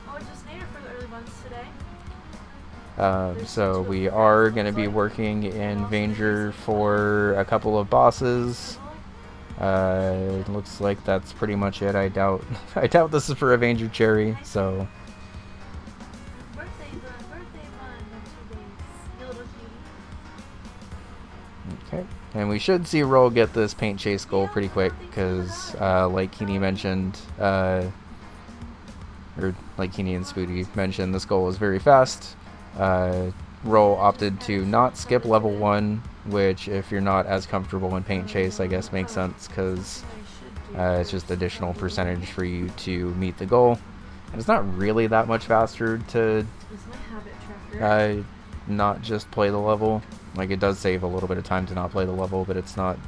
Oh, just Nader for the early buns today. So we are going to be working in Vanger for a couple of bosses. It looks like that's pretty much it. I doubt this is for a Vanger cherry, so Birthday bun in 2 days. You little cutie. okay. And we should see Roll get this paint chase goal pretty quick because like Keeney mentioned, or like Keeney and Spooty mentioned, this goal was very fast. Roll opted to not skip level 1, which if you're not as comfortable in paint chase, I guess makes sense because it's just additional percentage for you to meet the goal. And it's not really that much faster to Is my habit tracker? not just play the level. Like it does save a little bit of time to not play the level, but it's not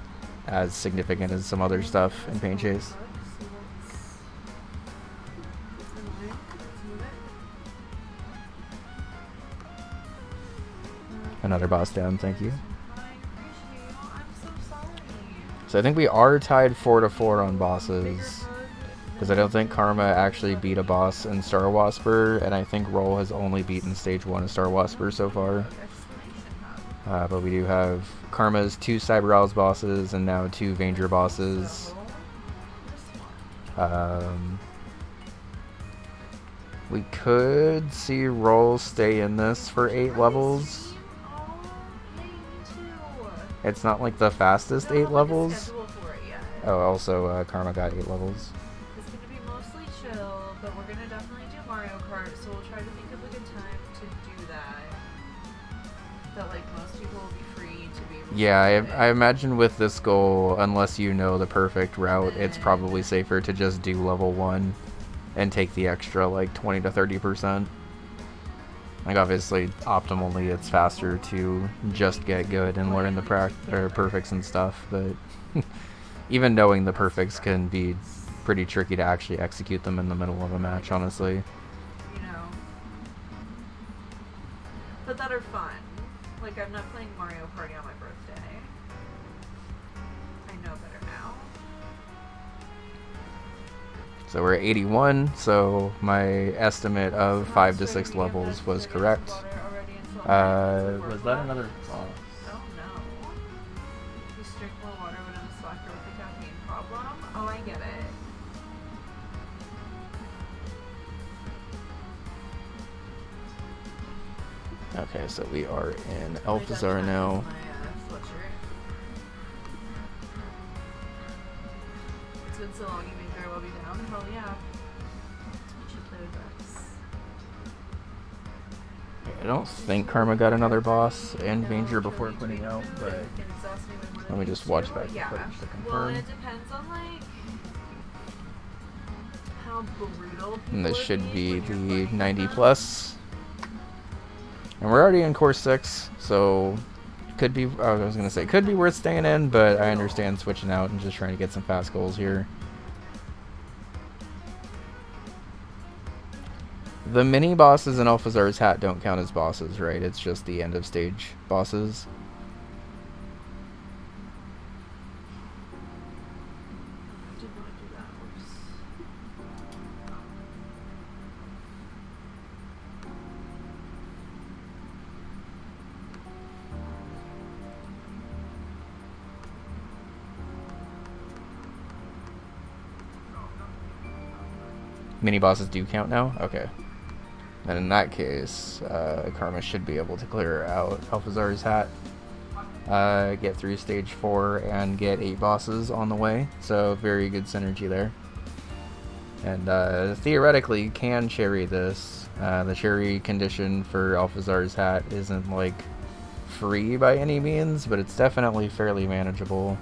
as significant as some other stuff in paint chase. Another boss down, thank you. I appreciate you. I'm so sorry. So I think we are tied 4-4 on bosses. Because I don't think Karma actually beat a boss in Star Wasper, and I think Roll has only beaten stage 1 of Star Wasper so far. But we do have Karma's 2 Cyber Owls bosses and now 2 Vanger bosses. We could see Roll stay in this for 8 levels. It's not like the fastest 8 levels. Oh, also Karma got 8 levels. It's gonna be mostly chill, but we're gonna definitely do Mario Kart, so we'll try to think of a good time to do that. That like most people will be free to be able to Yeah, do it. I imagine with this goal, unless you know the perfect route, it's probably safer to just do level 1 and take the extra like 20 to 30%. Like obviously, optimally, it's faster to just get good and learn the perfects and stuff, but even knowing the perfects can be pretty tricky to actually execute them in the middle of a match, honestly. You know. But that are fun. Like I'm not playing Mario Party on my birthday. I know better now. So we're at 81, so my estimate of 5 to 6 levels was correct. Was that another boss? Oh no. You drink more water when I'm a slacker with a caffeine problem? Oh, I get it. Okay, so we are in Elfazar now. It's been so long, you may very well be down. Hell yeah. You should play with us. I don't think Karma got another boss and Vanger before quitting out, but let me just watch back the footage to Well, confirm. it depends on like how brutal And this people should are be when you're the playing 90 them. plus. And we're already in course 6, so could be, I was gonna say, could be worth staying in, but I understand switching out and just trying to get some fast goals here. The mini bosses in Alphazar's Hat don't count as bosses, right? It's just the end of stage bosses. Did not do that. Whoops. Mini bosses do count now? Okay. And in that case, Karma should be able to clear out Alphazar's Hat, get through stage 4, and get 8 bosses on the way. So very good synergy there. And theoretically, you can cherry this. The cherry condition for Alphazar's Hat isn't like free by any means, but it's definitely fairly manageable.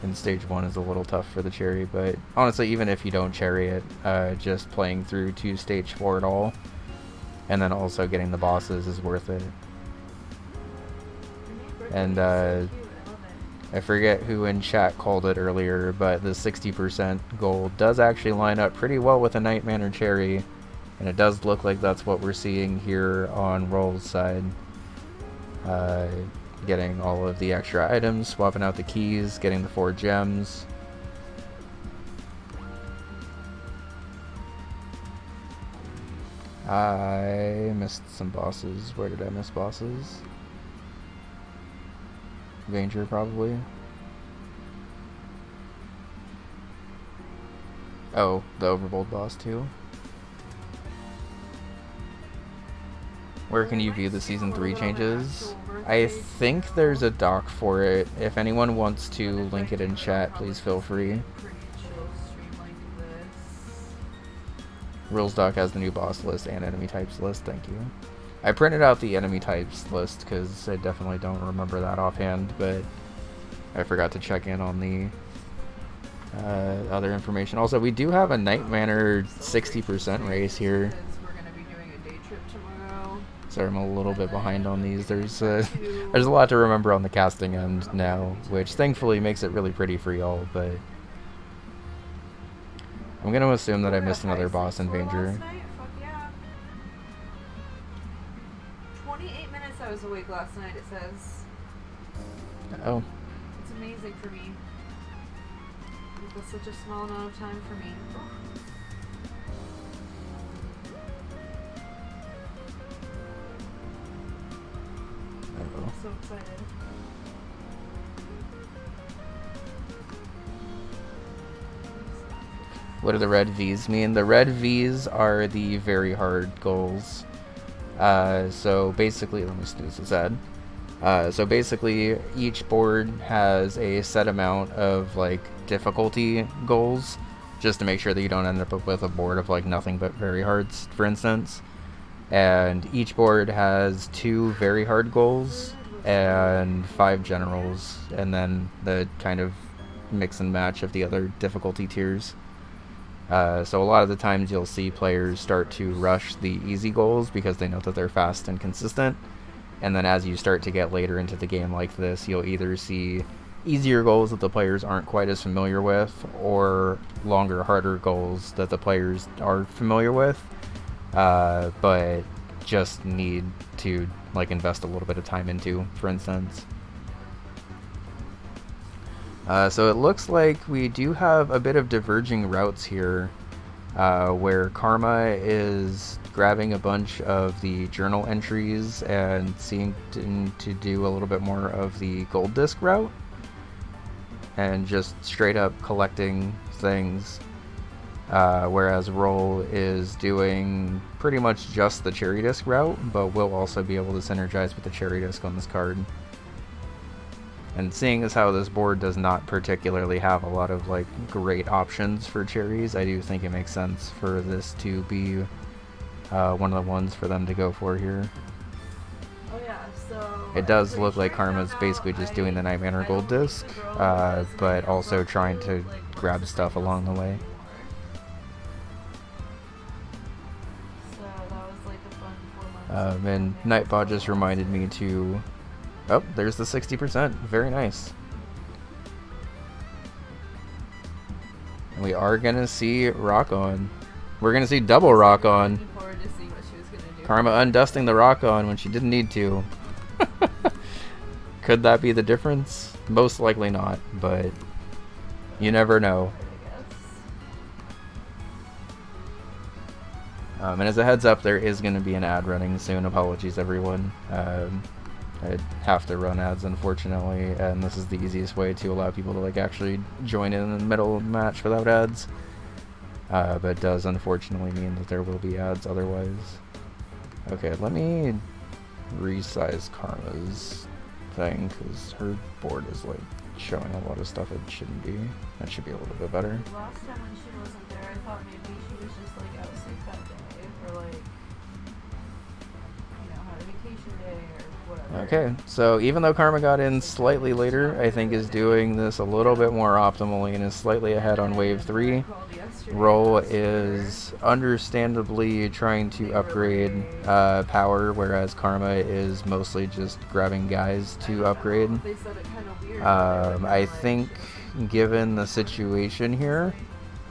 in stage 1 is a little tough for the cherry, but honestly, even if you don't cherry it, just playing through to stage 4 at all, and then also getting the bosses is worth it. And I forget who in chat called it earlier, but the 60% gold does actually line up pretty well with a Night Manor cherry, and it does look like that's what we're seeing here on Roll's side. Getting all of the extra items, swapping out the keys, getting the 4 gems. I missed some bosses. Where did I miss bosses? Vanger, probably. Oh, the Overbold boss, too. Where can you view the Season 3 changes? I think there's a doc for it. If anyone wants to link it in chat, please feel free. Rules doc has the new boss list and enemy types list, thank you. I printed out the enemy types list because I definitely don't remember that offhand, but I forgot to check in on the other information. Also, we do have a Night Manor 60% race here. Sorry, I'm a little bit behind on these. There's a lot to remember on the casting end now, which thankfully makes it really pretty for y'all, but I'm going to assume that I missed another boss in Vanger. Fuck yeah. 28 minutes I was awake last night, it says. Oh. It's amazing for me. That's such a small amount of time for me. I'm so excited. What do the red V's mean? The red V's are the very hard goals. So basically, let me snooze this ad. So basically, each board has a set amount of like difficulty goals, just to make sure that you don't end up with a board of like nothing but very hards, for instance. And each board has 2 very hard goals and 5 generals, and then the kind of mix and match of the other difficulty tiers. So a lot of the times you'll see players start to rush the easy goals because they know that they're fast and consistent. And then as you start to get later into the game like this, you'll either see easier goals that the players aren't quite as familiar with, or longer, harder goals that the players are familiar with, but just need to like invest a little bit of time into, for instance. So it looks like we do have a bit of diverging routes here, where Karma is grabbing a bunch of the journal entries and seeing to do a little bit more of the gold disc route, and just straight up collecting things, whereas Roll is doing pretty much just the cherry disc route, but will also be able to synergize with the cherry disc on this card. And seeing as how this board does not particularly have a lot of like great options for cherries, I do think it makes sense for this to be one of the ones for them to go for here. Oh yeah, so It does look like Karma's basically just doing the Night Manor gold disc, but also trying to grab stuff along the way. So that was like a fun 4 months. And Nightbot just reminded me to... Oh, there's the 60%. Very nice. And we are going to see Rock On. We're going to see double Rock On. Looking forward to see what she was gonna do. Karma undusting the Rock On when she didn't need to. Could that be the difference? Most likely not, but you never know. And as a heads up, there is going to be an ad running soon. Apologies, everyone. I have to run ads, unfortunately, and this is the easiest way to allow people to like actually join in the middle of the match without ads. But it does unfortunately mean that there will be ads otherwise. Okay, let me resize Karma's thing, because her board is like showing a lot of stuff it shouldn't be. That should be a little bit better. Last time when she wasn't there, I thought maybe she was just like out sick that day, or like, you know, had a vacation day, or whatever. Okay, so even though Karma got in slightly later, I think is doing this a little bit more optimally and is slightly ahead on wave 3. Roll is understandably trying to upgrade power, whereas Karma is mostly just grabbing guys to upgrade. They said it kind of weird. I think given the situation here,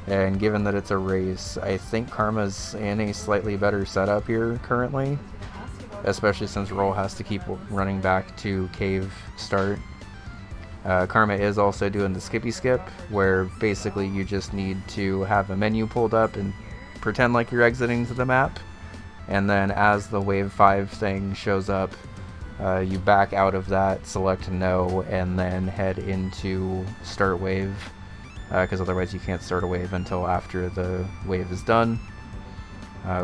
and given that it's a race, I think Karma's in a slightly better setup here currently, especially since Roll has to keep running back to cave start. Karma is also doing the skippy skip, where basically you just need to have a menu pulled up and pretend like you're exiting to the map, and then as the wave 5 thing shows up, you back out of that, select no, and then head into start wave, because otherwise you can't start a wave until after the wave is done.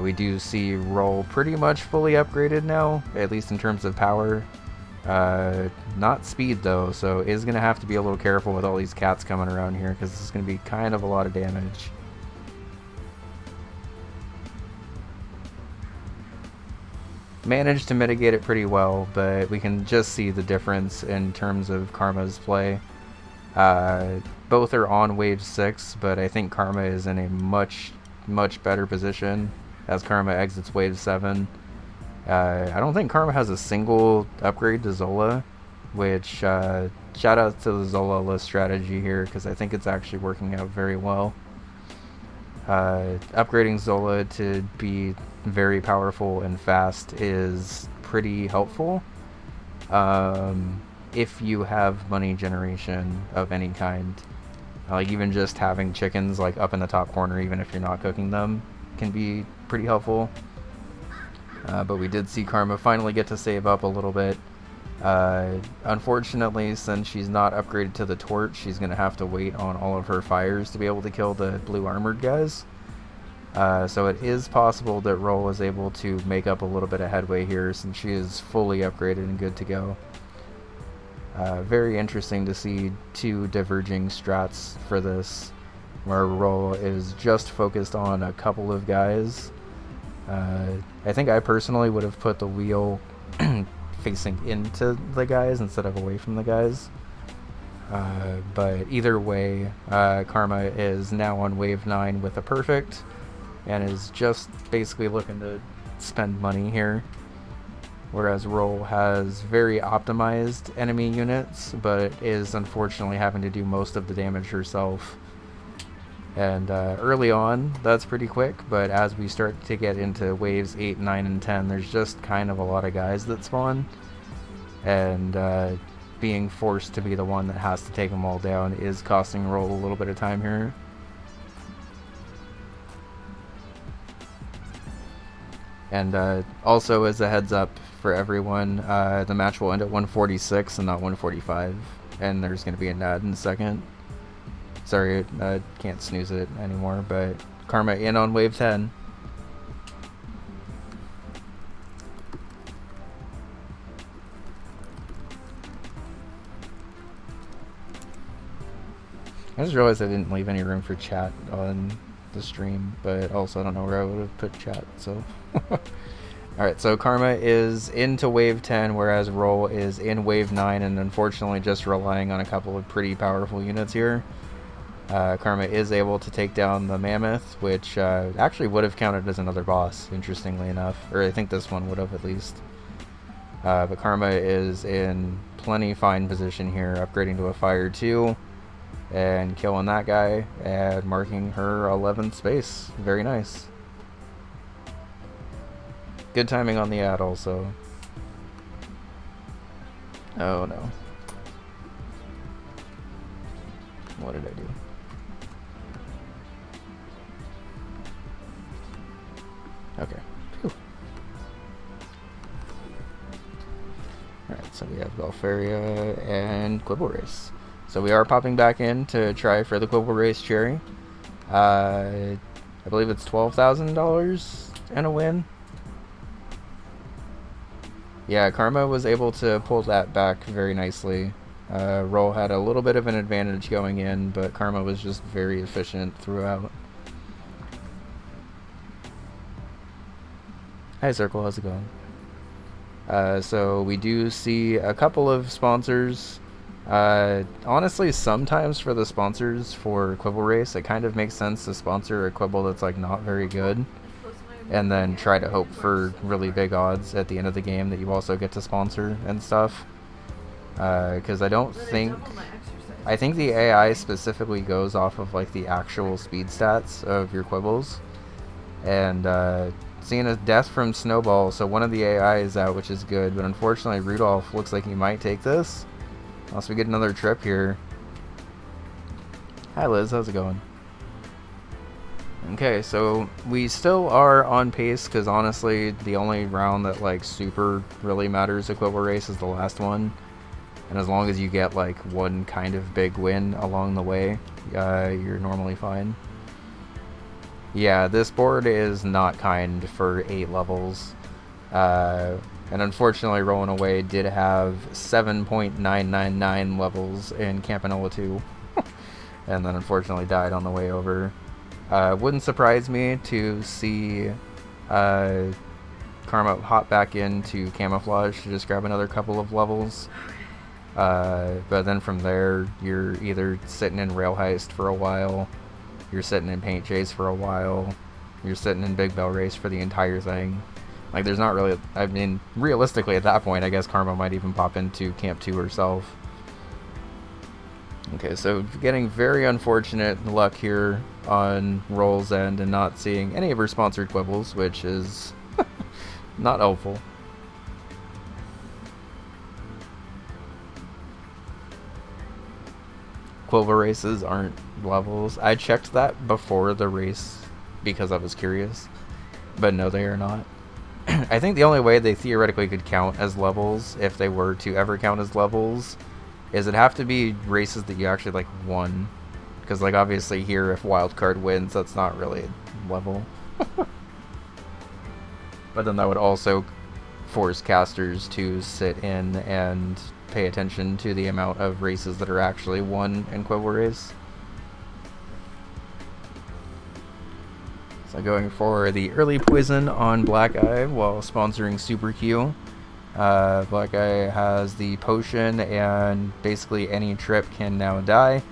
We do see Roll pretty much fully upgraded now, at least in terms of power. Not speed though, so is going to have to be a little careful with all these cats coming around here, because this is going to be kind of a lot of damage. Managed to mitigate it pretty well, but we can just see the difference in terms of Karma's play. Both are on wave 6, but I think Karma is in a much better position as Karma exits wave 7. I don't think Karma has a single upgrade to Zola, which shout out to the Zola-less strategy here, because I think it's actually working out very well. Upgrading Zola to be very powerful and fast is pretty helpful if you have money generation of any kind. Like even just having chickens like up in the top corner, even if you're not cooking them, can be pretty helpful. But we did see Karma finally get to save up a little bit. Unfortunately, since she's not upgraded to the torch, she's going to have to wait on all of her fires to be able to kill the blue armored guys. So it is possible that Roll is able to make up a little bit of headway here since she is fully upgraded and good to go. Very interesting to see two diverging strats for this, where Roll is just focused on a couple of guys. I think I personally would have put the wheel facing into the guys instead of away from the guys. But either way, Karma is now on wave 9 with a perfect, and is just basically looking to spend money here. Whereas Roll has very optimized enemy units, but is unfortunately having to do most of the damage herself. And early on, that's pretty quick, but as we start to get into waves 8, 9, and 10, there's just kind of a lot of guys that spawn. And being forced to be the one that has to take them all down is costing Roll a little bit of time here. And also, as a heads up for everyone, the match will end at 146 and not 145, and there's going to be a NAD in a second. Sorry, I can't snooze it anymore, but Karma in on wave 10. I just realized I didn't leave any room for chat on the stream, but also I don't know where I would have put chat, so... Alright, so Karma is into wave 10, whereas Roll is in wave 9, and unfortunately just relying on a couple of pretty powerful units here. Karma is able to take down the Mammoth, which actually would have counted as another boss, interestingly enough. Or I think this one would have, at least. But Karma is in plenty fine position here, upgrading to a Fire 2, and killing that guy, and marking her 11th space. Very nice. Good timing on the ad also. Oh no. What did I do? Okay. Whew. Alright, so we have Belfaria and Quibble Race. So we are popping back in to try for the Quibble Race Cherry. I believe it's $12,000 and a win. Yeah, Karma was able to pull that back very nicely. Roll had a little bit of an advantage going in, but Karma was just very efficient throughout. Hi Circle, how's it going? So we do see a couple of sponsors. Honestly, sometimes for the sponsors for Quibble Race, it kind of makes sense to sponsor a Quibble that's like not very good, and then try to hope for really big odds at the end of the game that you also get to sponsor and stuff. Because I think the AI specifically goes off of like the actual speed stats of your Quibbles, and seeing a death from Snowball, so one of the AI is out, which is good, but unfortunately Rudolph looks like he might take this. Unless we get another trip here. Hi Liz, how's it going? Okay, so we still are on pace, because honestly, the only round that like super really matters at Quibble Race is the last one. And as long as you get like one kind of big win along the way, you're normally fine. Yeah, this board is not kind for 8 levels. And unfortunately, Rolling Away did have 7.999 levels in Campanella 2. And then unfortunately died on the way over. Wouldn't surprise me to see Karma hop back into Camouflage to just grab another couple of levels. But then from there, you're either sitting in Rail Heist for a while, you're sitting in Paint Chase for a while, you're sitting in Big Bell Race for the entire thing. Like, there's not really, I mean, realistically at that point, I guess Karma might even pop into Camp 2 herself. Okay, so getting very unfortunate luck here on Roll's end and not seeing any of her sponsored Quibbles, which is not helpful. Quibble races aren't levels. I checked that before the race because I was curious, but no, they are not. I think the only way they theoretically could count as levels, if they were to ever count as levels, is it'd have to be races that you actually like won. Because like obviously here, if Wildcard wins, that's not really a level. But then that would also force casters to sit in and pay attention to the amount of races that are actually won in Quibble Race. So going for the early poison on Black Eye while sponsoring Super Q. Black Eye has the potion, and basically any trip can now die.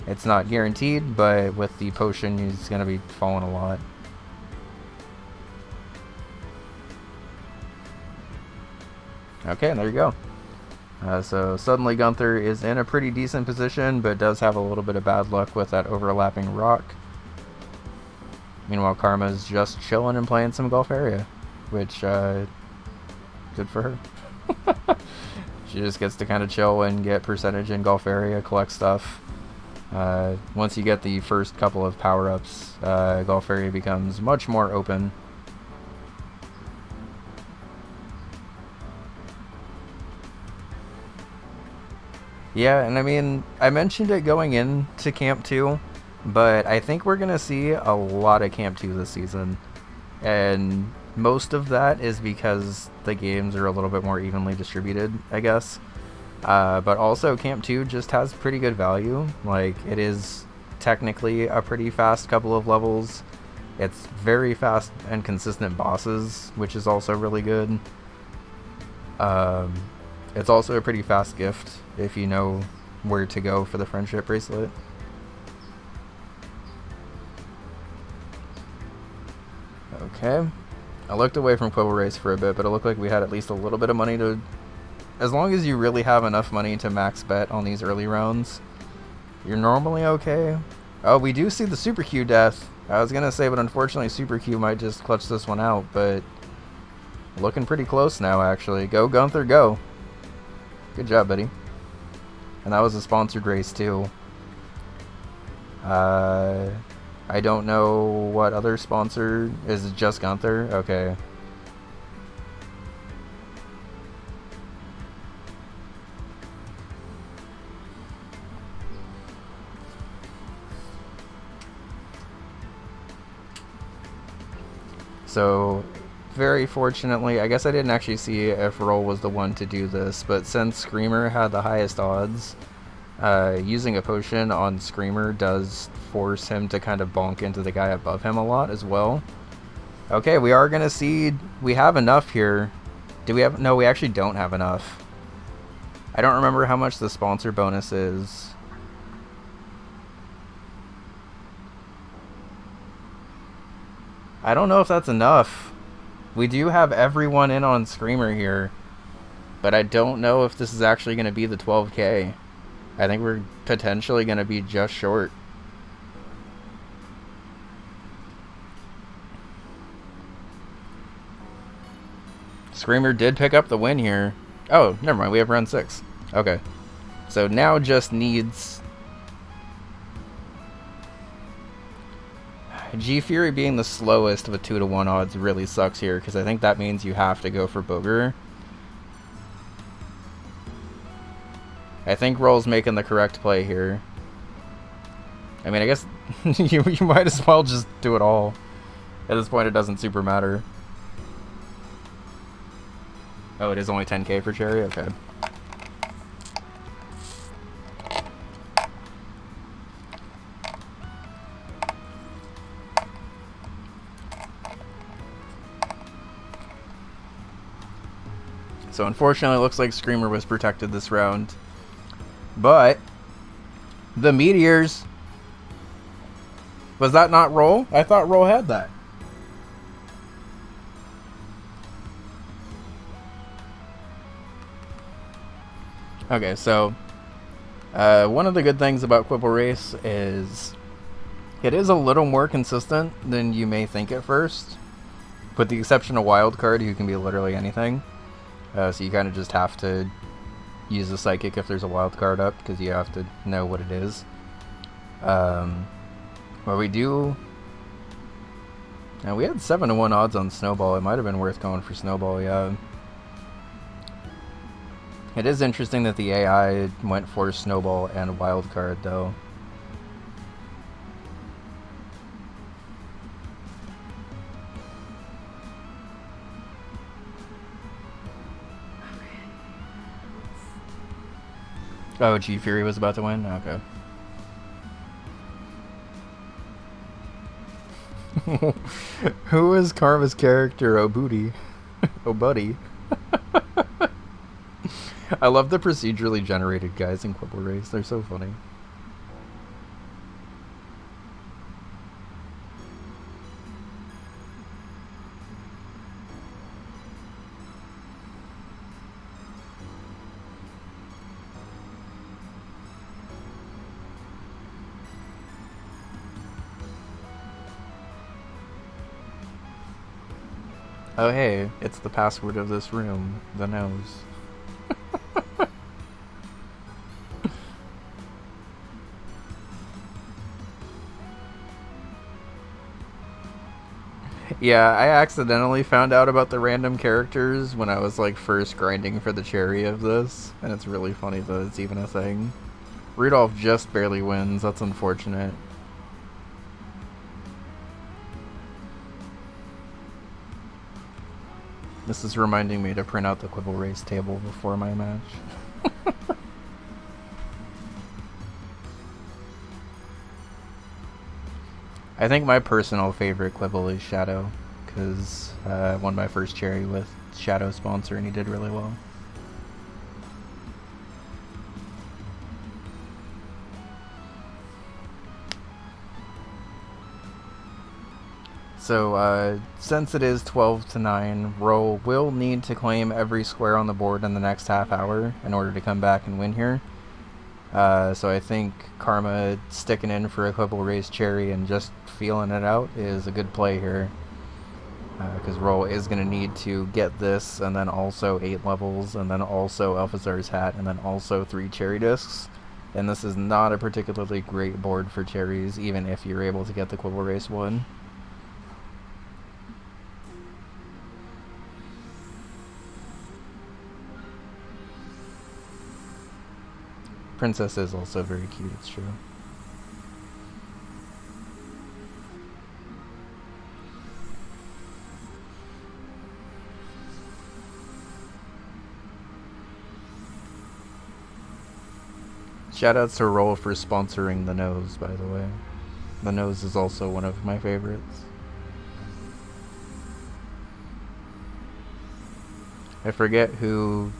It's not guaranteed, but with the potion he's going to be falling a lot. Okay, and there you go. So suddenly Gunther is in a pretty decent position, but does have a little bit of bad luck with that overlapping rock. Meanwhile, Karma's just chilling and playing some Golf Area, which, good for her. She just gets to kind of chill and get percentage in Golf Area, collect stuff. Once you get the first couple of power-ups, Golf Area becomes much more open. Yeah, and I mean, I mentioned it going into Camp 2, but I think we're going to see a lot of Camp 2 this season. And most of that is because the games are a little bit more evenly distributed, I guess. But also, Camp 2 just has pretty good value. Like, it is technically a pretty fast couple of levels. It's very fast and consistent bosses, which is also really good. It's also a pretty fast gift if you know where to go for the friendship bracelet. Okay. I looked away from Quibble Race for a bit, but it looked like we had at least a little bit of money to... As long as you really have enough money to max bet on these early rounds, you're normally okay. Oh, we do see the Super Q death. I was going to say, but unfortunately Super Q might just clutch this one out, but looking pretty close now, actually. Go, Gunther, go. Good job, buddy. And that was a sponsored race, too. I don't know what other sponsor. Is it just Gunther? Okay. So, very fortunately, I guess I didn't actually see if Roll was the one to do this, but since Screamer had the highest odds, using a potion on Screamer does force him to kind of bonk into the guy above him a lot as well. Okay, we are going to see, we have enough here Do we have... No, we actually don't have enough. I don't remember how much the sponsor bonus is. I don't know if that's enough. We do have everyone in on Screamer here. But I don't know if this is actually going to be the 12K. I think we're potentially going to be just short. Screamer did pick up the win here. Oh, never mind. We have round 6. Okay. So now just needs... G Fury being the slowest of a 2-to-1 odds really sucks here, because I think that means you have to go for Booger. I think Roll's making the correct play here. I mean, I guess you might as well just do it all. At this point, it doesn't super matter. Oh, it is only 10K for Cherry? Okay. So unfortunately, it looks like Screamer was protected this round. But the meteors... Was that not Roll? I thought Roll had that. Okay, so one of the good things about Quibble Race is it is a little more consistent than you may think at first, with the exception of Wildcard, who can be literally anything. So you kind of just have to use a Psychic if there's a Wildcard up, because you have to know what it is. But we do... Now, we had 7-to-1 odds on Snowball. It might have been worth going for Snowball, yeah. It is interesting that the AI went for Snowball and Wildcard, though. Oh, G Fury was about to win? Okay. Who is Karma's character? Oh, booty. Oh, buddy. I love the procedurally generated guys in Quibble Race. They're so funny. Oh hey, it's the password of this room, the nose. Yeah, I accidentally found out about the random characters when I was like first grinding for the cherry of this, and it's really funny that it's even a thing. Rudolph just barely wins, that's unfortunate. This is reminding me to print out the Quibble Race table before my match. I think my personal favorite Quibble is Shadow, because I won my first cherry with Shadow sponsor and he did really well. So, since it is 12-9, Roll will need to claim every square on the board in the next half hour in order to come back and win here. So I think Karma sticking in for a Quibble Race cherry and just feeling it out is a good play here. Because Roll is going to need to get this, and then also 8 levels, and then also Alphazar's Hat, and then also 3 cherry discs. And this is not a particularly great board for cherries, even if you're able to get the Quibble Race one. Princess is also very cute, it's true. Shoutouts to Roll for sponsoring The Nose, by the way. The Nose is also one of my favorites. I forget who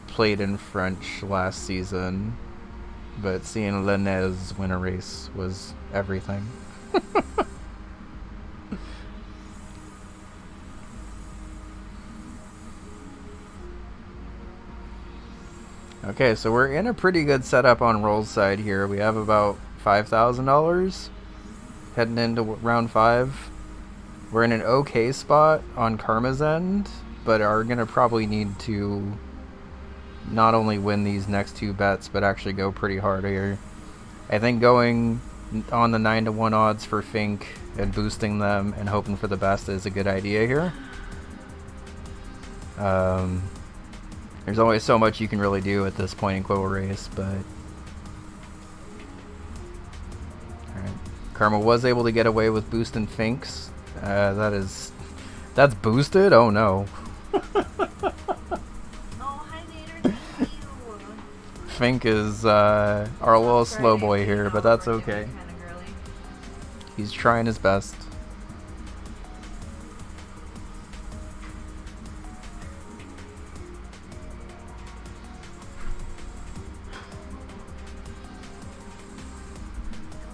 played in French last season, but seeing Lenez win a race was everything. Okay, so we're in a pretty good setup on Roll's side here. We have about $5,000 heading into round 5. We're in an okay spot on Karma's end, but are going to probably need to not only win these next 2 bets, but actually go pretty hard here. I think going on the 9-to-1 odds for Fink and boosting them and hoping for the best is a good idea here. There's always so much you can really do at this point in Quibble Race, but... Alright. Karma was able to get away with boosting Finks. That's boosted? Oh no. Oh, hi Nader, thank you. Fink is our little slow boy here, but that's okay. Kinda girly. He's trying his best.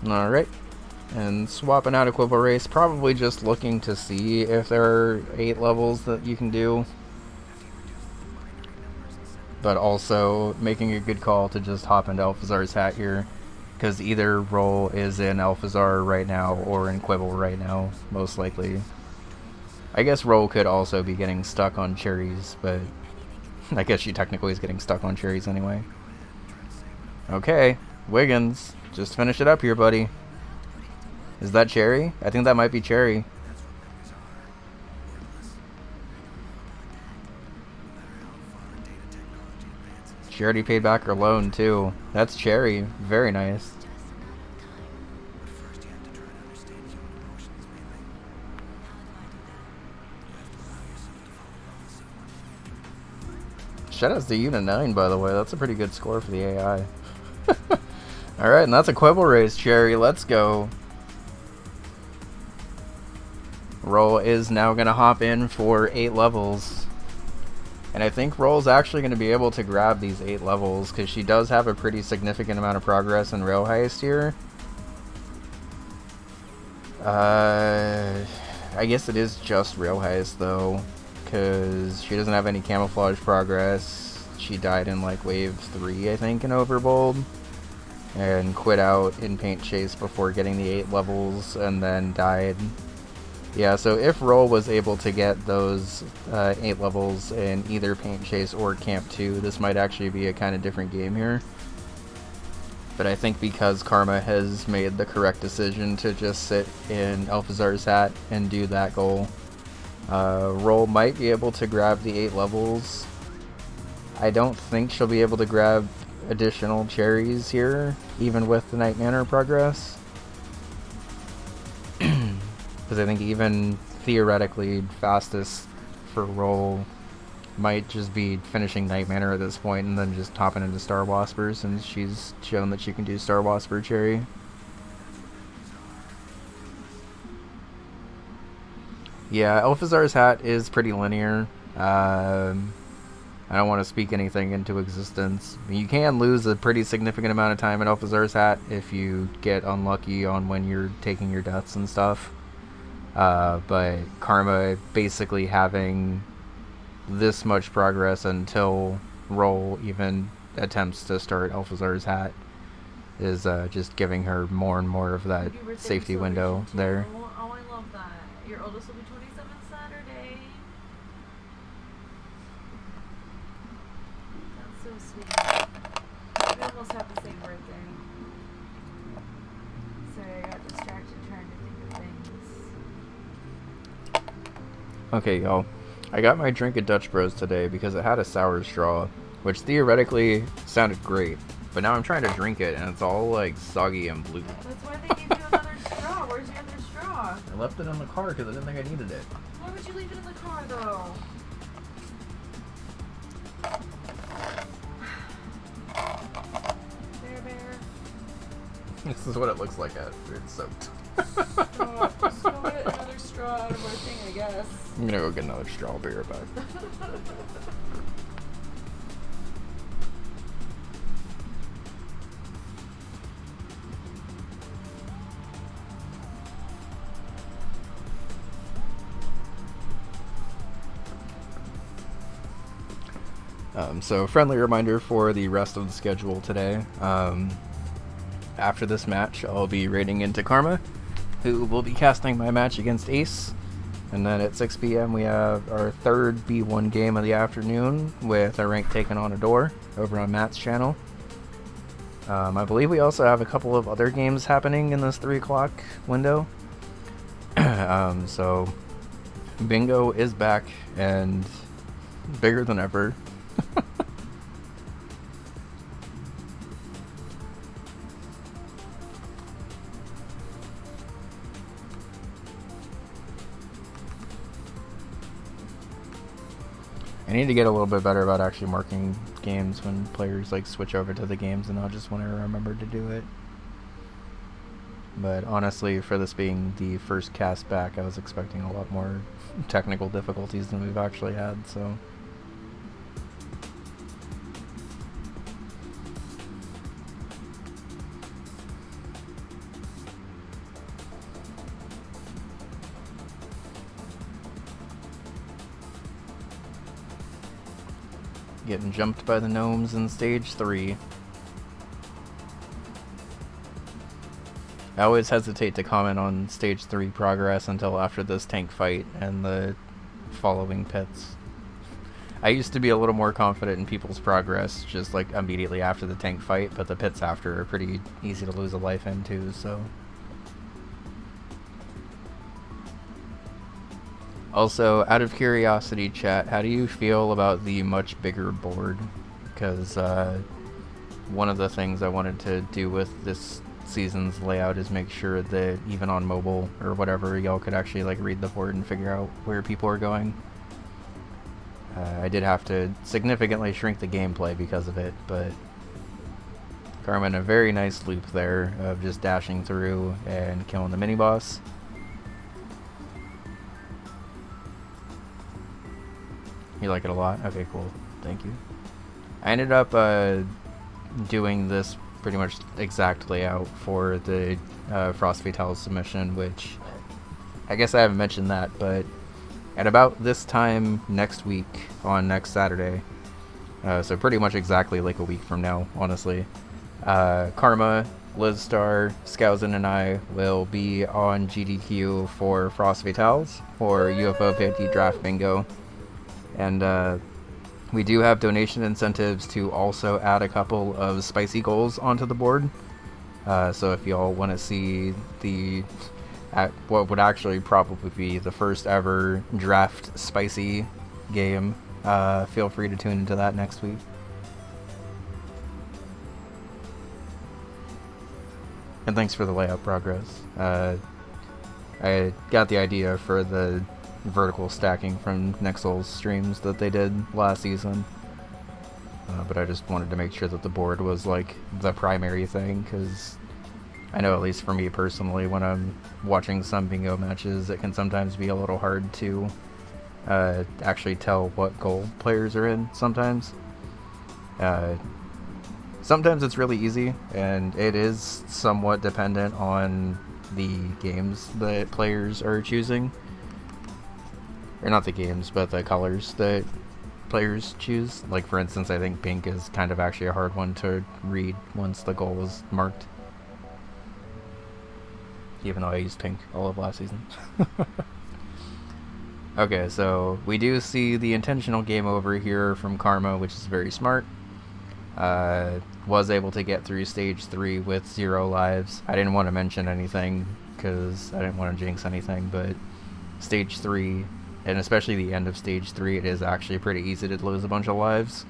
Alright, and swapping out a Quibble Race, probably just looking to see if there are 8 levels that you can do. But also making a good call to just hop into Alphazar's hat here, because either Roll is in Alphazar right now or in Quibble right now, most likely. I guess Roll could also be getting stuck on cherries, but I guess she technically is getting stuck on cherries anyway. Okay, Wiggins. Just finish it up here, buddy. Is that Cherry? I think that might be Cherry. She already paid back her loan, too. That's Cherry. Very nice. Shoutouts to Unit 9, by the way. That's a pretty good score for the AI. Alright, and that's a Quibble Race, Cherry. Let's go. Roll is now going to hop in for 8 levels. And I think Roll's actually going to be able to grab these 8 levels, because she does have a pretty significant amount of progress in Rail Heist here. I guess it is just Rail Heist, though, because she doesn't have any camouflage progress. She died in, like, Wave 3, I think, in Overbold. And quit out in Paint Chase before getting the 8 levels, and then died. Yeah, so if Roll was able to get those 8 levels in either Paint Chase or Camp 2, this might actually be a kind of different game here. But I think because Karma has made the correct decision to just sit in Alphazar's hat and do that goal, Roll might be able to grab the 8 levels. I don't think she'll be able to grab additional cherries here, even with the Night Manor progress. Because I think even theoretically fastest for Roll might just be finishing Night Manor at this point and then just hopping into Star Wasper, since she's shown that she can do Star Wasper cherry. Yeah, Alphazar's hat is pretty linear. I don't want to speak anything into existence. I mean, you can lose a pretty significant amount of time in Alphazar's hat if you get unlucky on when you're taking your deaths and stuff. But Karma basically having this much progress until Roll even attempts to start Alphazar's hat is just giving her more and more of that safety window there. Oh, I love that. Your oldest will be 27 Saturday. That's so sweet. We almost have the same birthday. Sorry, I got distracted trying to think of things. Okay, y'all. I got my drink at Dutch Bros today because it had a sour straw, which theoretically sounded great. But now I'm trying to drink it and it's all like soggy and blue. That's why they gave you another straw. Where's your other straw? I left it in the car because I didn't think I needed it. Why would you leave it in the car though? Bear. This is what it looks like after it's soaked. Just go get another straw out of our thing, I guess. I'm gonna go get another straw. I'll be right back. So friendly reminder for the rest of the schedule today. After this match, I'll be raiding into Karma, who will be casting my match against Ace. And then at 6 p.m. we have our third B1 game of the afternoon with a rank taken on a door over on Matt's channel. I believe we also have a couple of other games happening in this 3 o'clock window. So Bingo is back and bigger than ever. I need to get a little bit better about actually marking games when players like switch over to the games and not just when I remember to do it. But honestly, for this being the first cast back, I was expecting a lot more technical difficulties than we've actually had, so... Getting jumped by the gnomes in stage 3. I always hesitate to comment on stage 3 progress until after this tank fight and the following pits. I used to be a little more confident in people's progress just like immediately after the tank fight, but the pits after are pretty easy to lose a life in too, so... Also, out of curiosity, chat, how do you feel about the much bigger board? Because one of the things I wanted to do with this season's layout is make sure that even on mobile or whatever, y'all could actually like read the board and figure out where people are going. I did have to significantly shrink the gameplay because of it, but Karma in a very nice loop there of just dashing through and killing the mini-boss. You like it a lot? Okay, cool. Thank you. I ended up doing this pretty much exact layout for the Frost Fatale submission, which I guess I haven't mentioned that, but at about this time next week, on next Saturday, so pretty much exactly like a week from now, honestly, Karma, Lizstar, Skousen, and I will be on GDQ for Frost Fatales for UFO 50 Draft Bingo. And we do have donation incentives to also add a couple of spicy goals onto the board. So if y'all want to see the what would actually probably be the first ever draft spicy game, feel free to tune into that next week. And thanks for the layout progress. I got the idea for the vertical stacking from Nexel's streams that they did last season, but I just wanted to make sure that the board was like the primary thing, because I know at least for me personally, when I'm watching some bingo matches, it can sometimes be a little hard to actually tell what goal players are in sometimes. Sometimes it's really easy, and it is somewhat dependent on the games that players are choosing. Or not the games, but the colors that players choose. Like, for instance, I think pink is kind of actually a hard one to read once the goal is marked. Even though I used pink all of last season. Okay, so we do see the intentional game over here from Karma, which is very smart. Was able to get through stage 3 with 0 lives. I didn't want to mention anything because I didn't want to jinx anything, but stage 3, and especially the end of stage 3, it is actually pretty easy to lose a bunch of lives.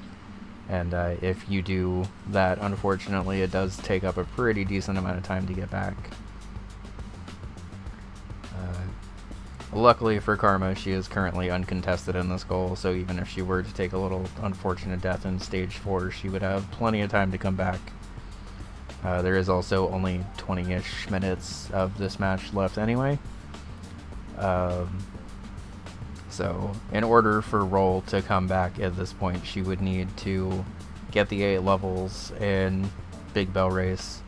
And if you do that, unfortunately, it does take up a pretty decent amount of time to get back. Luckily for Karma, she is currently uncontested in this goal, so even if she were to take a little unfortunate death in stage 4, she would have plenty of time to come back. There is also only 20-ish minutes of this match left anyway. So in order for Roll to come back at this point, she would need to get the 8 levels in Big Bell Race,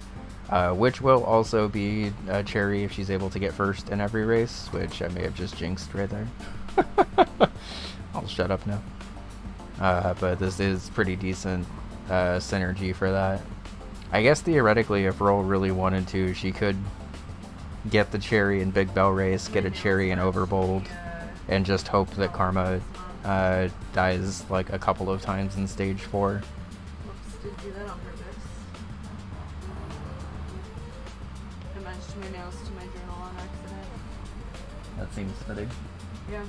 which will also be Cherry if she's able to get first in every race, which I may have just jinxed right there. I'll shut up now. But this is pretty decent synergy for that. I guess theoretically, if Roll really wanted to, she could get the Cherry in Big Bell Race, get a Cherry in Overbold, and just hope that Karma dies like a couple of times in stage 4. Whoops, did do that on purpose. I matched my nails to my journal on accident. That seems fitting. Yeah.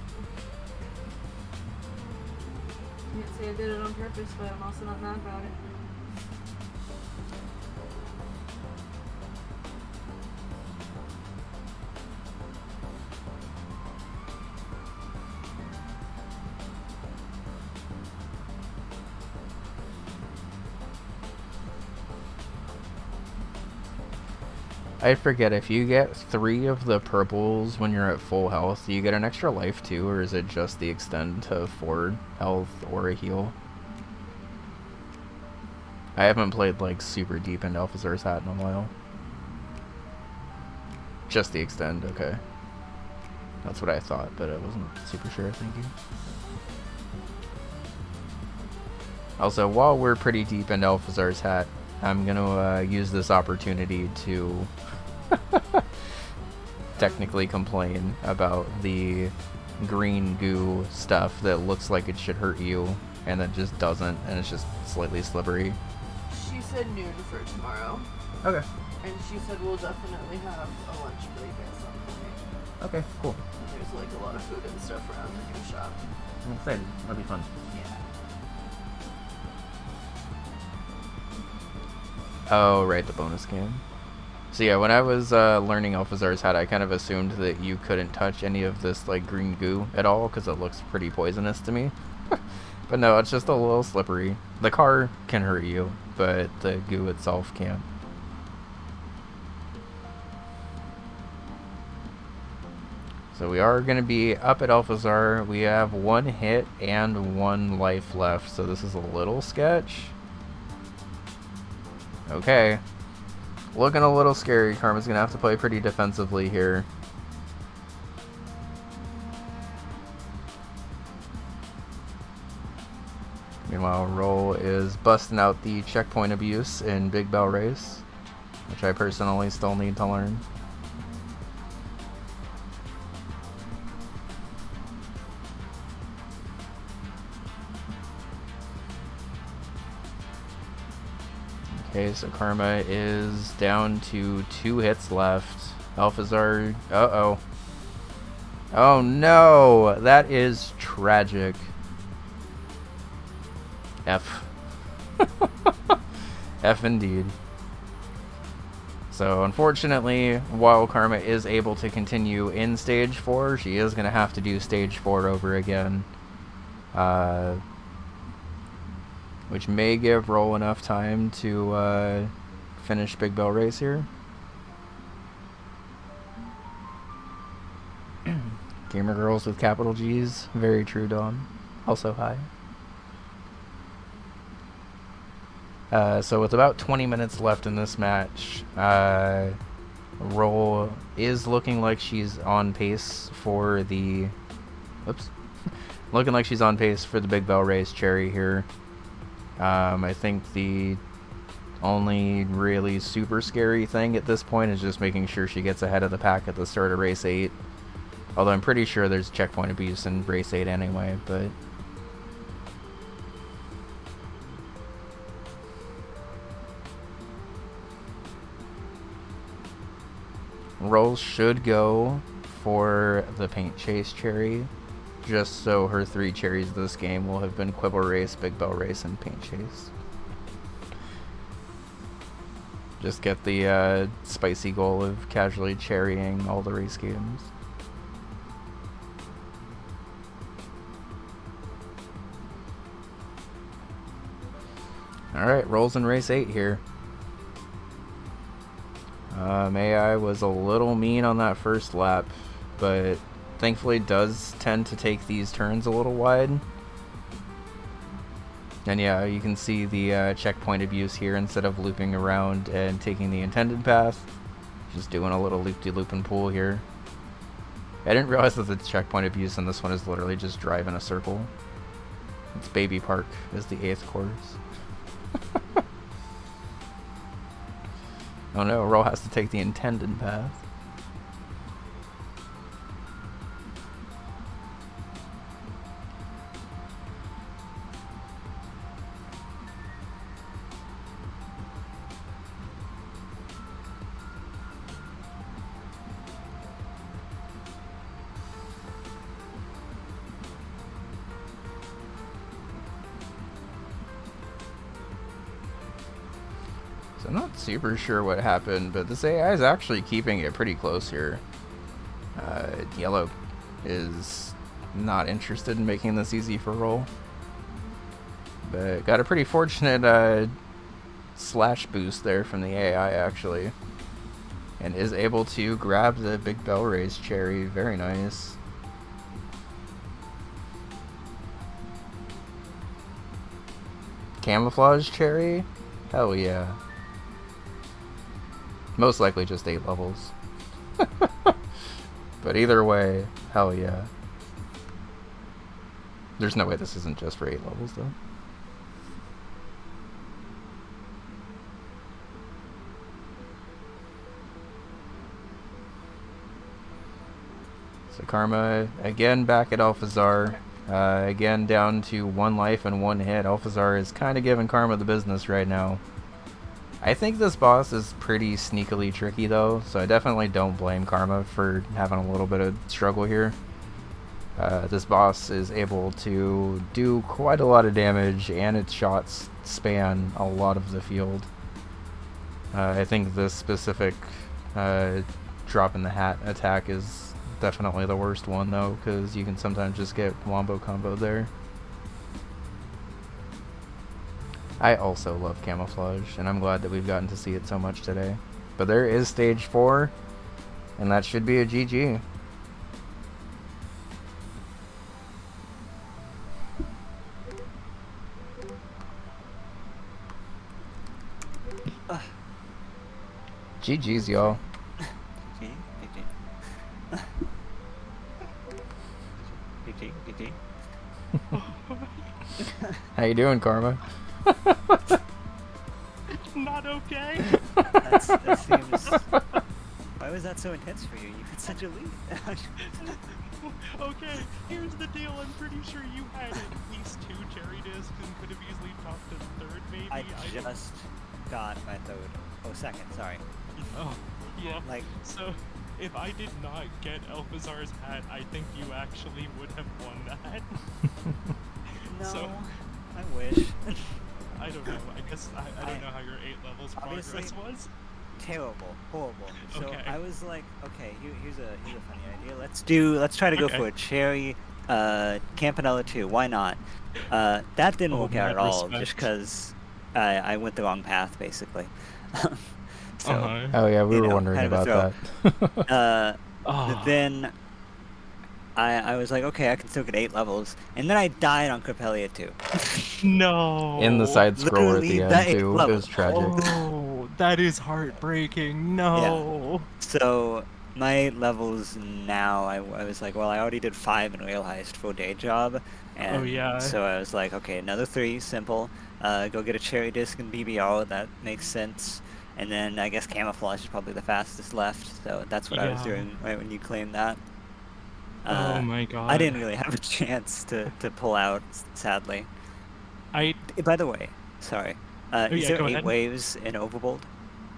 Can't say I did it on purpose, but I'm also not mad about it. I forget, if you get 3 of the purples when you're at full health, do you get an extra life too, or is it just the extend to 4 health or a heal? I haven't played like super deep into Alphazar's Hat in a while. Just the extend, okay. That's what I thought, but I wasn't super sure, thank you. Also, while we're pretty deep into Alphazar's Hat, I'm gonna use this opportunity to technically complain about the green goo stuff that looks like it should hurt you and then just doesn't, and it's just slightly slippery. She said noon for tomorrow. Okay. And she said we'll definitely have a lunch break at some point. Okay, cool. And there's like a lot of food and stuff around the new shop. I'm excited. That'll be fun. Yeah. Oh, right, the bonus game. So yeah, when I was learning Alphazar's Hat, I kind of assumed that you couldn't touch any of this like green goo at all because it looks pretty poisonous to me. But no, it's just a little slippery. The car can hurt you, but the goo itself can't. So we are going to be up at Alphazar. We have 1 hit and 1 life left, so this is a little sketch. Okay. Looking a little scary. Karma's going to have to play pretty defensively here. Meanwhile, Roll is busting out the checkpoint abuse in Big Bell Race, which I personally still need to learn. Okay, so Karma is down to 2 hits left. Alphazar, uh-oh. Oh no, that is tragic. F. F indeed. So unfortunately, while Karma is able to continue in stage 4, she is going to have to do stage 4 over again. Which may give Roll enough time to finish Big Bell Race here. Gamer girls with capital G's. Very true, Dom. Also hi. So with about 20 minutes left in this match, Roll is looking like she's on pace for the... Whoops. Looking like she's on pace for the Big Bell Race Cherry here. I think the only really super scary thing at this point is just making sure she gets ahead of the pack at the start of Race 8. Although I'm pretty sure there's checkpoint abuse in Race 8 anyway, but... Roll should go for the Paint Chase Cherry, just so her 3 cherries this game will have been Quibble Race, Big Bell Race, and Paint Chase. Just get the spicy goal of casually cherrying all the race games. Alright, Rolls in Race 8 here. AI was a little mean on that first lap, but thankfully does tend to take these turns a little wide. And yeah, you can see the checkpoint abuse here. Instead of looping around and taking the intended path, just doing a little loop-de-loop and pull here. I didn't realize that the checkpoint abuse in this one is literally just drive in a circle. It's Baby Park is the 8th course. Oh no, Roll has to take the intended path. So I'm not super sure what happened, but this AI is actually keeping it pretty close here. Yellow is not interested in making this easy for Roll. But got a pretty fortunate slash boost there from the AI actually. And is able to grab the big bell raise cherry. Very nice. Camouflage cherry? Hell yeah. Most likely just 8 levels. But either way, hell yeah. There's no way this isn't just for 8 levels though. So Karma, again back at Alphazar. Again down to 1 life and 1 hit. Alphazar is kind of giving Karma the business right now. I think this boss is pretty sneakily tricky though, so I definitely don't blame Karma for having a little bit of struggle here. This boss is able to do quite a lot of damage, and its shots span a lot of the field. I think this specific drop in the hat attack is definitely the worst one though, because you can sometimes just get wombo combo there. I also love camouflage, and I'm glad that we've gotten to see it so much today. But there is stage 4, and that should be a GG. GG's, y'all. How you doing, Karma? Not okay. That seems... Why was that so intense for you? You had such a lead. Okay, here's the deal. I'm pretty sure you had at least 2 cherry discs and could have easily topped a 3rd, maybe. I just got my 3rd. Oh, 2nd, sorry. Oh, yeah. Like, so, if I did not get Alphazar's hat, I think you actually would have won that. no, So, I wish. I don't know. I guess I don't know how your 8 levels progress was. Terrible, horrible. So Okay. I was like, okay, here's a funny idea. Let's try to go for a cherry Campanella 2. Why not? That didn't work out at all, just because I went the wrong path basically. So, oh yeah, we were wondering kind of about that. Then I was like, okay, I can still get 8 levels, and then I died on Corpelia 2. No. In the side scroller at Literally the that end too. It level. was tragic. Oh, that is heartbreaking. No. So my levels now, I was like, well, I already did 5 in Rail Heist for day job, and so I was like, okay, another 3, simple. Go get a cherry disc in BBR, that makes sense. And then I guess camouflage is probably the fastest left, so that's what I was doing right when you claimed that. Oh my god. I didn't really have a chance to pull out, sadly. By the way, sorry. Is there 8 waves in Overbold?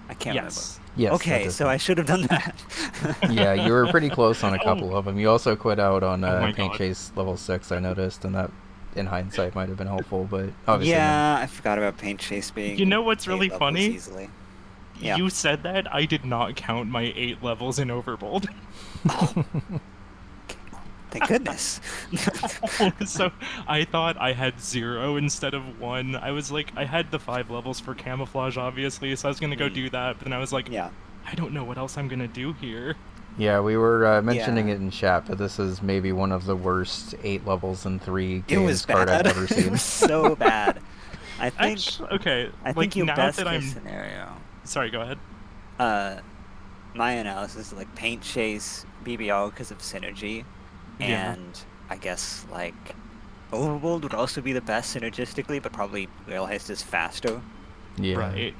I can't remember. Yes. Okay, so I should have done that. Yeah, you were pretty close on a couple of them. You also quit out on Paint God. Chase level 6, I noticed, and that, in hindsight, might have been helpful, but obviously... Yeah, I forgot about Paint Chase being... You know what's really funny? Easily. Yeah. You said that, I did not count my 8 levels in Overbold. Oh. Thank goodness. So, I thought I had 0 instead of 1. I was like, I had the 5 levels for camouflage, obviously, so I was gonna go do that, but then I was like, I don't know what else I'm gonna do here. Yeah, we were mentioning Yeah. it in chat, but this is maybe one of the worst 8 levels in 3 It was games card I've bad. ever It seen. was so bad. I think Actually, okay, I like think your now best that case I'm scenario. sorry, go ahead. My analysis is like paint chase BBL because of synergy, Yeah. and I guess like Overworld would also be the best synergistically, but probably Real Heist is faster. Yeah. Right.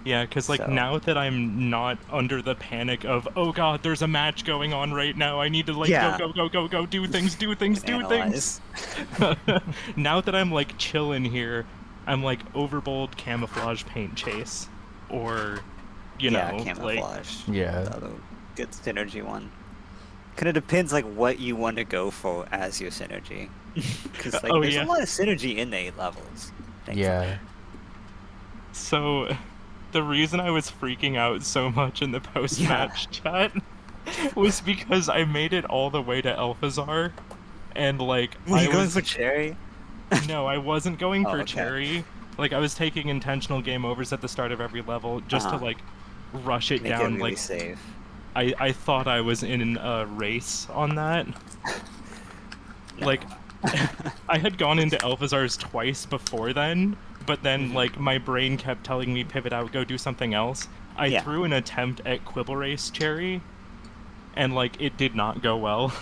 Yeah, because like So- now that I'm not under the panic of, oh god, there's a match going on right now, I need to like Yeah. go, do things, do things, Can do things. analyze. Now that I'm like chilling here, I'm like overbold camouflage paint chase, or you Yeah, know, like camouflage. Yeah. The other good synergy one. Kind of depends like what you want to go for as your synergy. Because like Oh, there's yeah. a lot of synergy in the 8 levels. thankfully. Yeah. So, the reason I was freaking out so much in the post-match chat was because I made it all the way to Alphazar, and like Were I you going was for Cherry? no, I wasn't going Oh, for okay. Cherry. Like I was taking intentional game overs at the start of every level just to Uh-huh. like rush it Make down. it really Like safe. I thought I was in a race on that. No. Like I had gone into Alphazar's twice before then, but then Mhm. like my brain kept telling me pivot out, go do something else. I Yeah. threw an attempt at Quibble Race Cherry, and like it did not go well.